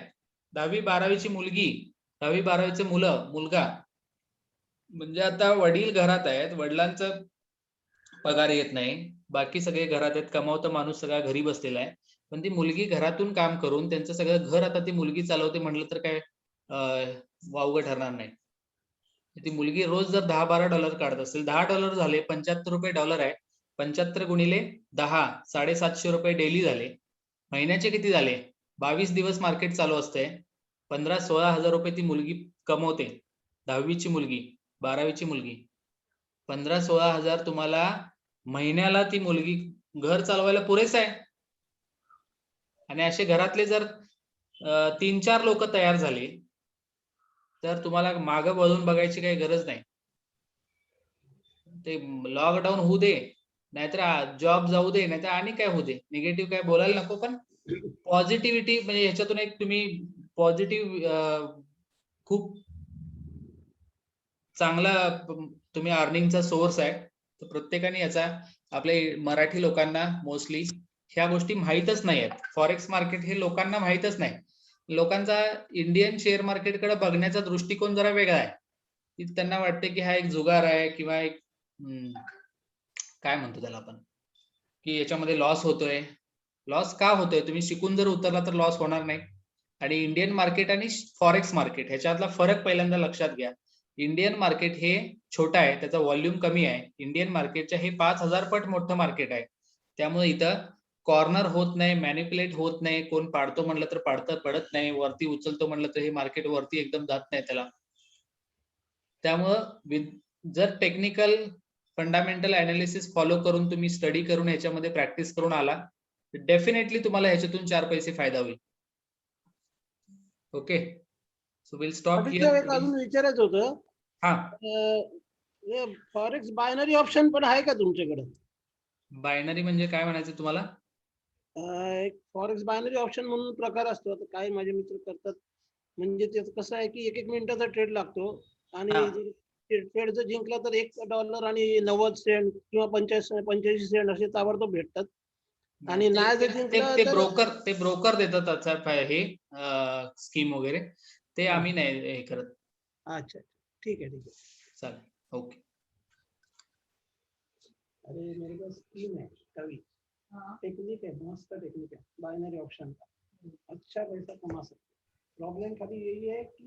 10वी-12वीची मुलगी, 10वी-12वीचे मुलगा, म्हणजे आता वडील घरात आहेत, वडिलांचं पगार येत नाही, बाकी सगळे घरात आहेत, कमावता माणूस सगळा घरी बसलेला आहे, पण ती मुलगी घरातून काम करून त्यांचं सगळं घर आता ती मुलगी चालवते म्हटलं तर काय वावगं ठरणार नाही. ती मुलगी रोज जर $10-12 काढत असेल, $10 झाले, $75 आहे, 75 गुणिले 10, $750 डेली झाले. महिन्याचे किती झाले? 22 दिवस मार्केट चालू असते, 15-16 हजार रुपये ती मुलगी कमवते. 10वीची मुलगी, 12वीची मुलगी, 15-16 हजार तुम्हाला महिन्याला ती मुलगी घर चालवायला पुरेस आहे. आणि असे घरातले जर 3-4 लोक तयार झाले तर तुम्हाला मागं वळून बघायची काही गरज नाही. ते लॉकडाऊन होऊ दे, नाहीतर जॉब जाऊ दे, नाहीतर आणि काय होऊ दे, निगेटिव्ह काय बोलायला नको, पण पॉझिटिव्हिटी, म्हणजे ह्याच्यातून एक तुम्ही पॉझिटिव्ह खूप चांगला तुम्ही अर्निंगचा सोर्स आहे. तर प्रत्येकाने याचा, आपल्या मराठी लोकांना मोस्टली ह्या गोष्टी माहीतच नाही आहेत. फॉरेक्स मार्केट हे लोकांना माहीतच नाही. लोकांचा इंडियन शेअर मार्केटकडे बघण्याचा दृष्टिकोन जरा वेगळा आहे. की त्यांना वाटते की हा एक जुगार आहे किंवा एक काय म्हणतो त्याला आपण, की याच्यामध्ये लॉस होतोय. लॉस का होतोय? तुम्ही शिकून जर उतरला तर लॉस होणार नाही. आणि इंडियन मार्केट आणि फॉरेक्स मार्केट ह्याच्यातला फरक पहिल्यांदा लक्षात घ्या. इंडियन मार्केट हे छोटं आहे, त्याचा व्हॉल्यूम कमी आहे. इंडियन मार्केटच्या हे 5,000 पट मोठं मार्केट आहे. त्यामुळे इथं कॉर्नर होत नाही, मॅनिप्युलेट होत नाही. कोण पाडतो म्हणलं तर पडत नाही, वरती उचलतो म्हणलं तर हे मार्केट वरती एकदम जात नाही त्याला. त्यामुळं जर टेक्निकल फंडामेंटल अनालिसिस फॉलो करून तुम्ही स्टडी करून ह्याच्यामध्ये प्रॅक्टिस करून आला तर डेफिनेटली तुम्हाला ह्याच्यातून 4 पैसे फायदा होईल. ओके, सो विल स्टॉप एक हियर. अजून विचारायचं होतं, फॉरेक्स बायनरी ऑप्शन पण आहे का तुमच्याकडे? बायनरी म्हणजे काय म्हणायचं तुम्हाला? एक फॉरेक्स बायनरी ऑप्शन म्हणून प्रकार असतो. आता काही माझे मित्र करतात. म्हणजे ते कसं आहे की 1-1 मिनिटाचा ट्रेड लागतो आणि ट्रेड जर जिंकला तर $1 आणि 90 सेंट किंवा 85 सेंट असे ताबडतोब भेटतात. आणि नाही जर जिंकलं तर ते ब्रोकर देतात त्याचा हे स्कीम वगैरे, ते आम्ही नाही हे करत. अच्छा, ठीक आहे. चालेल, ओके. अरे मेरे पास स्कीम है कवि, टेक्निक है, मस्त टेक्निक है बाइनरी ऑप्शन का, अच्छा पैसा कमा सकते. प्रॉब्लम खाली यही है कि